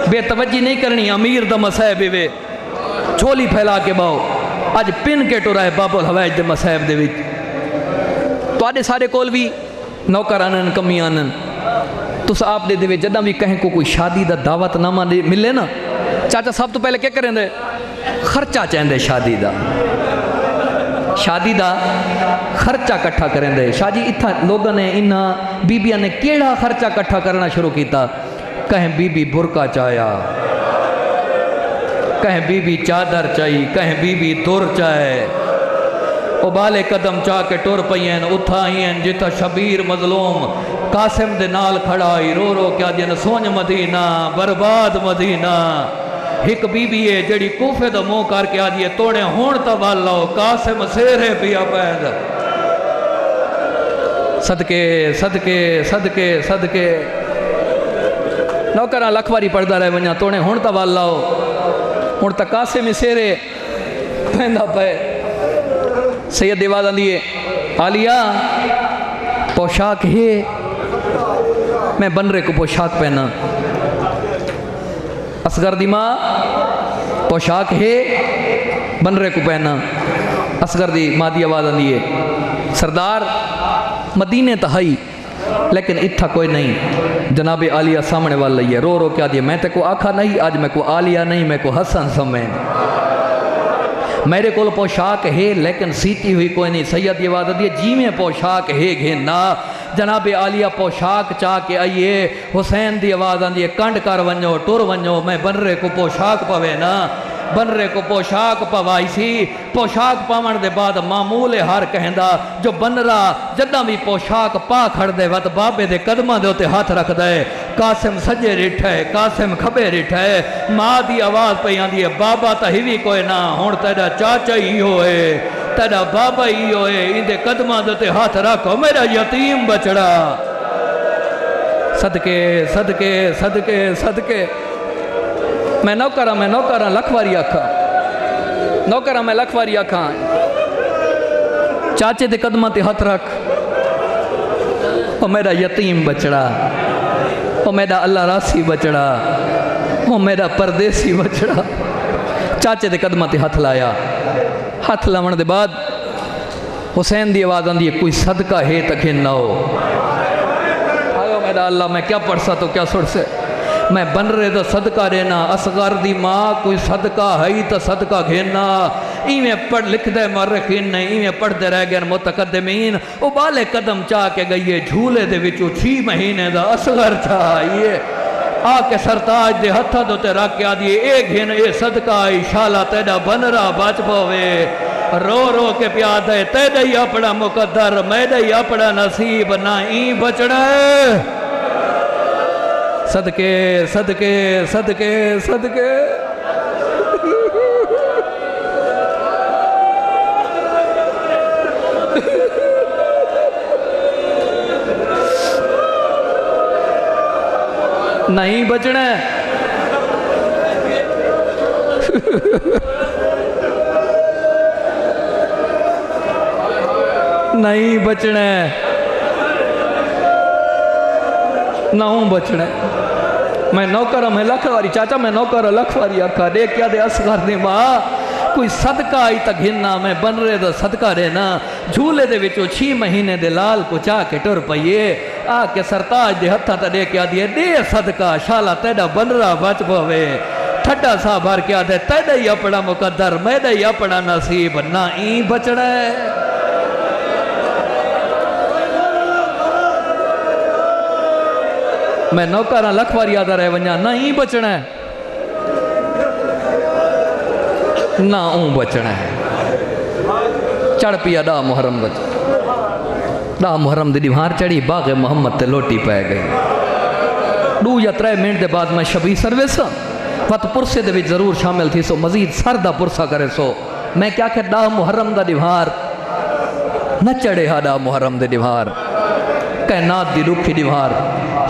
बेतवज्जी नहीं करनी, अमीर द मसैब वे झोली फैला के बाओ अज पिन के टुरा है बाबुल हवैज दे मसैब दे विच। तुहाडे सारे कोल भी नौकर आनन कमी आनन, तुस आप दे देवे जदा भी कहें को कोई शादी दा दावतनामा मिले ना, चाचा सब तो पहले क्या करेंदे खर्चा चाहते शादी दा, शादी दा खर्चा कट्ठा करेंदे। शादी इत्था लोगों ने इन्ना बीबिया ने केड़ा खर्चा कट्ठा करना शुरू किया, कहें बीबी बुरका चाया, कहें बीबी चादर चाहिए, कहें बीबी तुर चाहे। उबाले कदम चाह के टुर पईन उथा आईन जिथा शबीर मजलूम कासिम दे नाल खड़ा आई रो रो क्या दिन सोच मदीना बर्बाद मदीना। एक बीबी है जड़ी कूफे दा मुंह करके आदि है तोड़े हुण तो वाल लो कासिम सेरे पिया पैद। सदके सदके सदके सदके नौकरा लखवारी पढ़दा रहे वञा तोड़े हुण तो वाल लाओ, हुण तो कासिम सेरे पैंदा पे। सैयद आवाज़ आंदी है आलिया पोशाक है, मैं बनरे को पोशाक पहना। असगर दी माँ पोशाक है बनरे को पहना। असगर दी माँ की आवाज़ आंदी है सरदार मदीने तो हई लेकिन इत्था कोई नहीं, जनाब आलिया सामने वाल है। रो रो क्या दिए मैं ते को आखा नहीं, आज मैं को आलिया नहीं मैं को हसन समय। मेरे को पोशाक है लेकिन सीती हुई कोई नहीं। सैयद ये बात दी जी में पोशाक है घेना। जनाब आलिया पोशाक चाह के आइए, हुसैन की आवाज़ आती है कंड कर वनो टुर वनो। मैं बनरे को पोशाक पवे ना, बनरे को पोशाक पवाई सी। पोशाक पावन के बाद मामूल हर कहंदा जो बनरा जदा भी पोशाक पा खड़दे वत बाबे के कदमां दे उत्ते हाथ रखदा है। कासिम सजे रिठ है, कासिम खबे रिठ है। माँ की आवाज़ पई आंदी है बाबा तो ही भी कोई ना, हुण तेरा चाचा ही होए, तेरा बाबा ही होए, इंदे कदमां दे उत्ते हाथ रखो मेरा यतीम बचड़ा। सदके सदके सदके सदके मैं नौकरा लखवारी आखा, नौकरा मैं लखवारी आखा। चाचे दे कदमां ते हाथ रख, ओ मेरा यतीम बचड़ा, ओ मेरा अल्लाह रासी बचड़ा, ओ मेरा परदेसी बचड़ा। चाचे दे कदमां ते हाथ लाया। हाथ लावन दे बाद हुसैन दी आवाज़ आंदी है कोई सदका है तो घिना हो। आयो मेरा अल्लाह मैं क्या पढ़ सा तो क्या सुन से, मैं बन रहे तो सदका रहना। असगर दी माँ कोई सदका है ही तो सदका घेना। इवें पढ़ लिखते मर्रखीन ने इवें पढ़ते रह गए मुतकद्दिमीन। उबाले कदम चाह के गई झूले दे विचों 6 महीने का असगर चाहिए आके सरताज दे हथा दे उत्ते रख के आदि ए घेन ए सदका आई शाला तेरा बनरा बच पवे। रो रो के प्या दे तेरा ही अपना मुकद्दर मेरा ही अपना नसीब ना ई बचड़ा। सदके सदके सदके सदके नहीं बचना नहीं बचना ना बचना। मैं नौकर मैं लखवारी चाचा मैं नौकर लखवारी आखा देख क्या दे असगर दी माँ कोई सदका आई तो घिना। मैं बन रहे तो सदका रहना। झूले दे विचों 6 महीने दे लाल को चाह के टुर पईए आके सरताज दे हथा तो दे के आदि दे सदका शाला तेरा बनरा बच पवे। ठड्डा सा भर के आदे तेरा ही अपना मुकद्दर मेरा ही अपना नसीब ना ई बचना है। मैं नौकरा लखवारी आदा रह वञा ना ही बचना है ना ऊँ बचना है। चढ़ पिया डा मुहर्रम बच डा मुहर्रम दी दीवार चढ़ी बाग़े मोहम्मद ते लोटी पै गई। 2 या 3 मिनट के बाद मैं शबी सर्विस वत पुरसे दे विच जरूर शामिल थी सो मजीद सर दा पुरसा करे सो मैं क्या कि दा मुहर्रम दा दीवार न चढ़े हादा मुहर्रम दे दीवार कैनात दी रुखी दीवार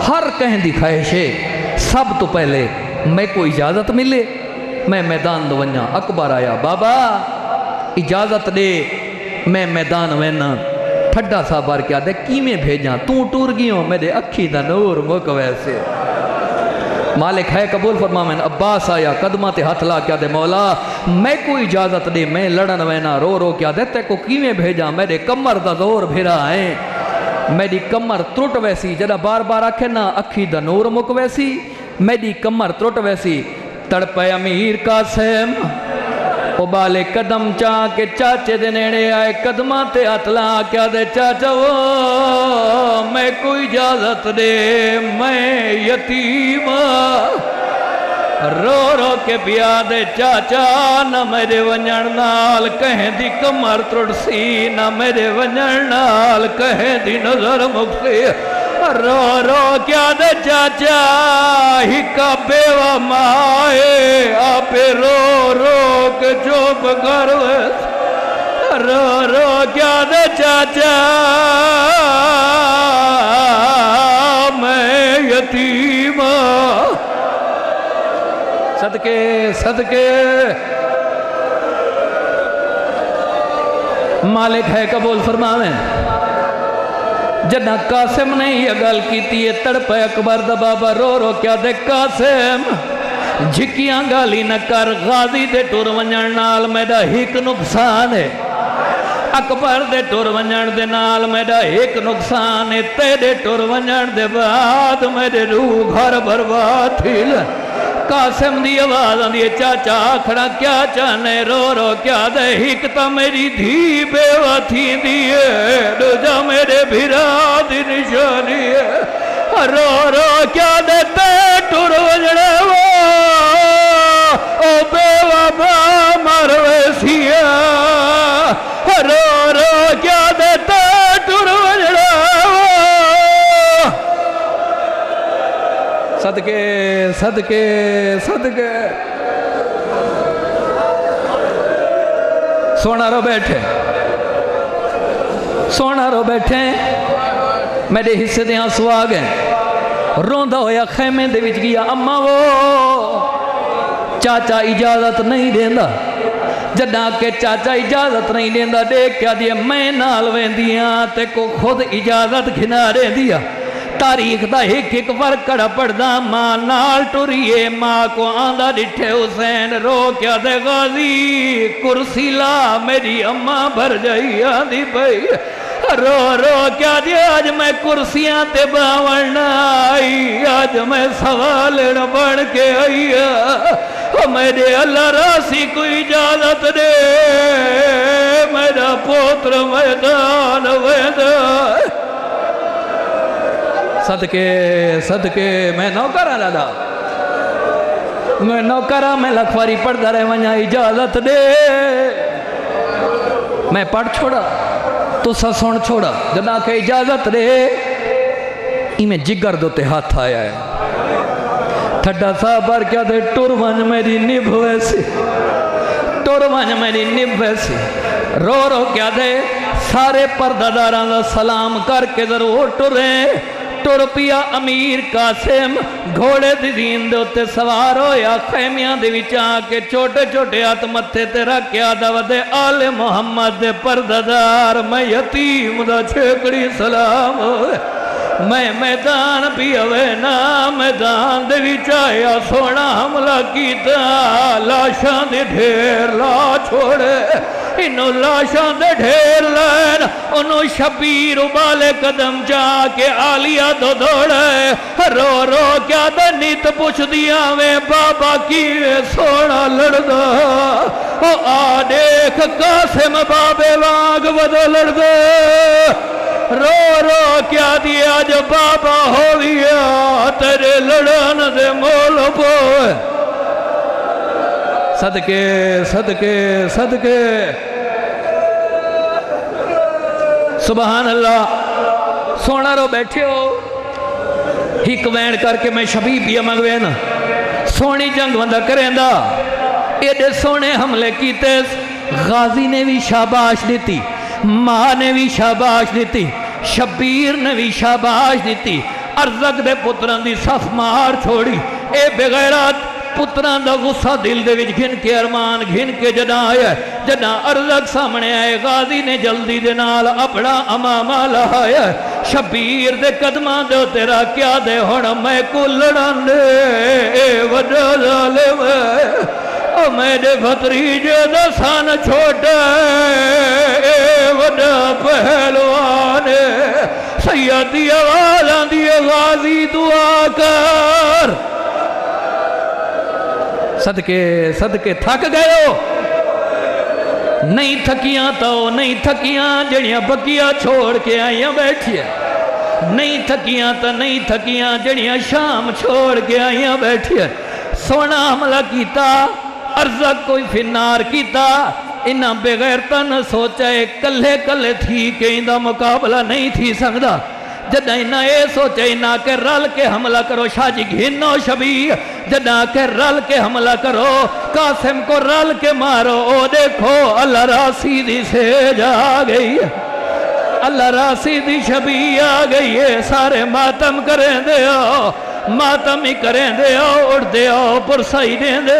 हर कहें दी ख्वाहिश है सब तो पहले मैं को इजाज़त मिले मैं मैदान दो वन्या। अकबर आया बाबा इजाज़त दे मैं मैदान वेना। ठड्डा सा बार क्या दे किमें भेजा तू टूर गियो मेरे अखी दा नूर मुक वैसे। मालिक है कबूल फरमा। मैंने अब्बास आया कदमा ते हाथ ला क्या दे मौला मैं को इजाज़त दे मैं लड़न वैना रो रो क्या दे ते को किमें भेजा मेरे कमर दा जोर भिरा है मेरी कमर त्रुट वैसी जरा बार बार आखे ना अखी दा नूर मुक वैसी मेरी कमर त्रुट वैसी। तड़पे अमीर कासिम उबाले कदम चा के चाचे दे नेड़े आए कदमा ते हथ ला क्या दे चाचा वो मैं कोई इजाजत दे मैं यतीम रो रो के पिया दे चाचा न मेरे वंजण नाल कहें दी कमर त्रुटसी न मेरे वंजण नाल कहें दी नजर मुक्सी। रो रो क्या दे चाचा हिका बेवा माए आपे रो रो के चुप कर रो रो क्या दे चाचा मैं यतीम सदके सदके। मालिक है कबूल फरमावे। जना कासिम ने यह गल की तड़पे अकबर दा बाबा रो रो क्या दे कासिम झिकियां गाली न कर गाजी दे टुर वंजण नाल मेरा एक नुकसान है। अकबर दे टुर वंजण दे नाल मेरा एक नुकसान है तेरे टुर वंजण दे बाद मेरे रूह घर बर्बाद थी। कासिम दी आवाज आंदी चाचा आखड़ा क्या चाहने रो रो क्या दे हिक तो मेरी धी बेवा थी दिए दूजा मेरे भिरा दी निशानी है। रो रो क्या दे ते टुर वजड़े वो ओ बेवा बा मर वैसिया। रो रो क्या दे ते टुर वजड़े सदके सदके सदके। सोना रो बैठे सोना रो बैठे मेरे हिस्से दे आंसू आ गए। रोंदा होया खैमे दे विच गया अम्मा वो चाचा इजाजत नहीं देंदा। जदा के चाचा इजाजत नहीं देंदा देख क्या दिया मैं नाल वेंदियां ते को खुद इजाजत घिना रेंदिया। तारीख दा एक एक वर्कड़ पढ़दा मां नाल टुरिए मां को आंदा डिठे हुसैन रो क्या दे गाजी कुर्सी ला मेरी अम्मा भर जाई आंदी पई। रो रो क्या दे आज मैं कुर्सियां ते बावण आई आज मैं सवालण बन के आई मेरे अल्लाह रासी कोई इजाजत दे मेरा पुत्र मैदान वेंदा। सदके सदके मैं नौकरा दादा मैं नौकरा मैं लखवारी पढ़ता रह वना इजाजत दे मैं पढ़ छोड़ा तुसा सुन छोड़ा जना के इजाजत दे इमें जिगर दोते हाथ आया है। ठड्डा साहब बार क्या दे टुर वंज मेरी निभ वैसी टुर वंज मेरी निभ वैसी। रो रो क्या दे सारे परदादारां दा सलाम करके जरूर टुरे टुर पिया अमीर कासिम घोड़े दी जीन दे उत्ते सवार होया खैमियां दे विच आके छोटे छोटे हाथ मत्थे ते रखया दवदे आले मोहम्मद दे परदादार मैं यतीम दा छेकड़ी सलाम मैं मैदान भी हवे ना मैदान दे विच आया सोना हमला कीता लाशां दे ढेर ला छोड़े इनू लाशां दे ढेर लैन ओनू शबीर उबाले कदम जाके आलिया दो दौड़े। रो रो क्या दे नित पुछ दिया वे बाबा की सोना लड़दा ओ आ देख कासिम बाबे वाग वदो लड़दे। रो रो क्या दिया आज बाबा हो गया तेरे लड़न दे मोल पो। सदके सदके सदके सुभान अल्लाह। सोना रो बैठे हो हिक वैन करके मैं शबीब पिया मंगवे ना सोनी जंग बंदा करेंदा एडे सोने हमले कीते गाजी ने भी शाबाश दी, मां ने भी शाबाश दी, शबीर ने भी शाबाश दी। अरजक दे पुत्रां दी सफ मार छोड़ी। ए बेगैरत पुत्रां दा गुस्सा दिल दे विच घिन के अरमान घिन के जदा आया। जदा अरजक सामने आए गाजी ने जल्दी दे नाल अपना अमामा लहाया। शबीर दे कदमां दे तेरा क्या दे हुण मैं को लड़न दे वड्डा जालिम ओ मेरे भतरीजे दा सन छोटा वड्डा पहलवान सैयदी आवाज़ आंदी है गाजी दुआ कर। सदके सदके थक गए हो नहीं थकियां तो नहीं थकियां जड़ियां बगिया छोड़ के आइया बैठिया। नहीं थकियां तो नहीं थकियां जड़ियां शाम छोड़ के आइया बैठिया। सोना हमला किया अरजक कोई फिनार किया। इन्हां बेगैरता न सोचा कल्ले कल्ले थी के इंदा मुकाबला नहीं थी सकता। जदा इन्हें ये सोचे इन्हें के रल के हमला करो शाह जी घिनो शबीर। जदा के रल के हमला करो कासिम को रल के मारो। ओ देखो अल्लाह रासी दी सेज आ गई है, अल्लाह रासी दी शबी आ गई है। सारे मातम करें दे मातम ही करें दे उड़ दे पुरसाई दे दे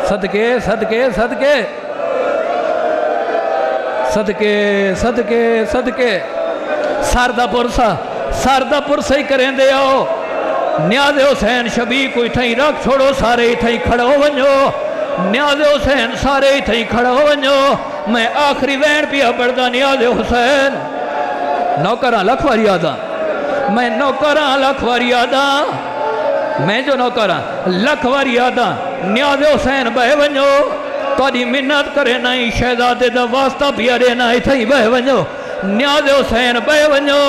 सदके सदके सदके सदके सदके सदके सरदा पुरसा ही करें दे न्याज़ हुसैन शबी को इथई रख छोड़ो सारे इथई खड़ो वञो। न्याज़ हुसैन सारे इथई खड़ो वञो। मैं आखिरी वैन पिया पढ़दा न्याज़ हुसैन नौकरा लख वारी आदा मैं नौकरा लख वारी आदा मैं जो नौकरा लख वारी आदा न्याज़ हुसैन बह वञो। तुहाडी मिन्नत करे नहीं शहजादे दा वास्ता पियारे ना इथई बह वञो। न्याज़ हुसैन बह वञो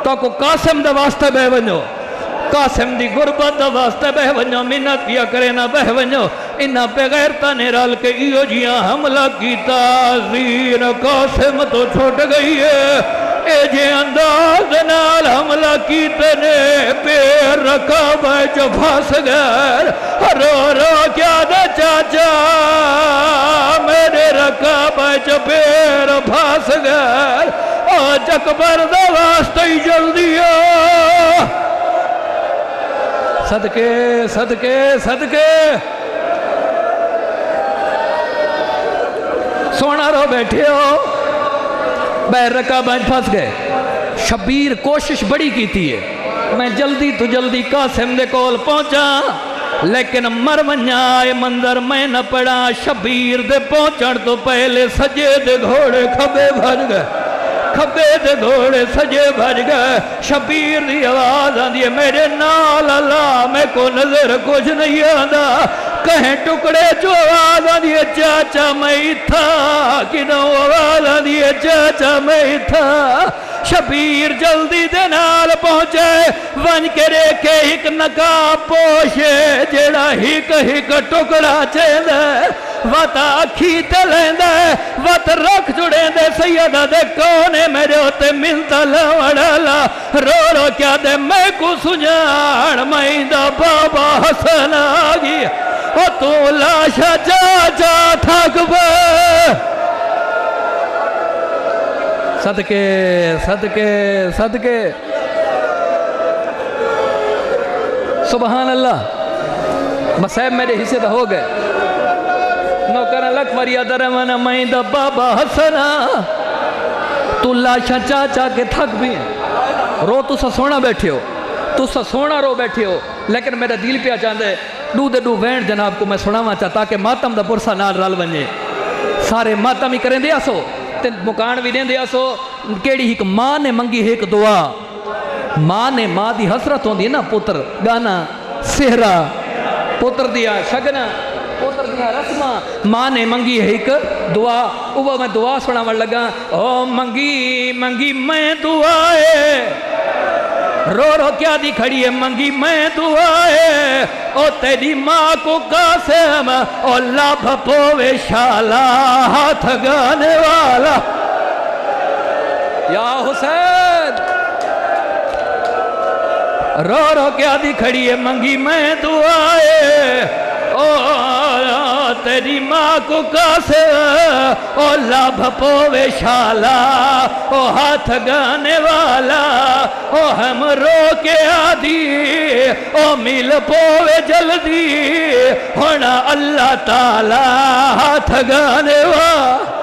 तो को कासिम दा वास्ता बह वञो। कासिम दी गुरबत दा वास्ता बह वञो। मिन्नत पिया करे ना बह वञो। इन्हां बेगैरता ने रल के इहो जिया हमला कीता। ज़ीर कासिम तो छुट गई है। ए जे अंदाज नाल हमला कीते ने पैर रकाब च फस गए। रो रो क्या दे चाचा मेरे रकाब च पैर फस गए। ओ जकबर दा वास्ते ही जल्दी सदके सदके सदके सोना रो बैठे हो बैर रकाबाज फंस गए। शबीर कोशिश बड़ी की है मैं जल्दी तो जल्दी कासिम दे कोल पहुंचा लेकिन मर वन्या मंदर मैं न पड़ा। शबीर दे पहुंचण तो पहले सजे दे घोड़े खबे भज गए। खबे दे घोड़े सजे भज गए। शबीर की आवाज आती है मेरे नाल अल्लाह मैं को नजर कुछ नहीं आता। कहें टुकड़े जो आवाज आती है चाचा मैं था कि आवाज आती है चाचा मैं था। शबीर जल्दी दे नाल पहुंचे वन के रेखे एक नकाब पोशे जेड़ा हिक हिक टुकड़ा चेंदा वत अखी ते लेंदा वत रख जुड़े दे सैयदा दे कोने मेरे उते मिलता लवड़ा रो रो क्या दे मैं को सुजान मैं दा बाबा हसन आ गया। ओ तू लाशा चाचा थक सदके सदके सदके सुबहान अल्लाह मसैब मेरे हिस्से तो हो गए। नौकर लख वरिया दरमन मैं दा बाबा हसना तू लाशा चाचा के थक भी रो तुसा सोना बैठे हो तुसा सोना रो बैठे हो लेकिन मेरा दिल पिया चाहते डू दे डू वैन जनाब को मैं सुनावा चाहता कि मातम दा पुरसा नाल रल वने सारे मातम ही करें दिया सो ते मुकान भी दें दिया सो। केड़ी एक माँ ने मंगी एक दुआ माँ ने माँ दी हसरत होंदी ना पुत्र गाना सेहरा पुत्र दिया शगना पुत्र दिया रस्मा माँ ने मंगी एक दुआ वो मैं दुआ सुनावन लगा। ओ मंगी मंगी मैं दुआए रो रो क्या दी खड़ी है मंगी मैं दुआए ओ तेरी माँ को कासिम ओ लाभ पोवे शाला हाथ गाने वाला या हुसैन रो रो क्या दी खड़ी है मंगी मैं दुआए ओ तेरी माँ को कासे ओ लाभ पोवे शाला ओ हाथ गाने वाला ओ हम रो के आदि ओ मिल पोवे जल्दी होना अल्लाह ताला हाथ गाने वाला।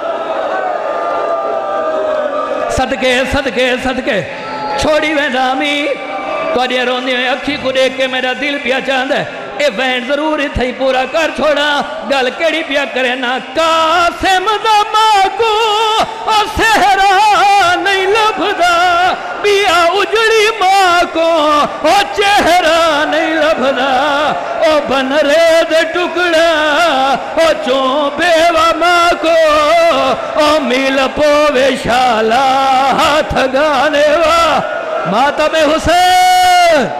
सदके सदके सदके छोड़ी वेंदामी तुझे रोंदी में अखी को देख के मेरा दिल पिया चाहता है ये वैन जरूर इथे ही पूरा कर छोड़ा। गल केड़ी पिया करे ना कासिम दा मां को और सेहरा नहीं लभदा पिया उजड़ी मां को ओ चेहरा नहीं लभदा ओ बनरे दे टुकड़ा ओ चो बेवा मां को ओ मिल पोवे शाला हाथ गाने वा माता में हुसैन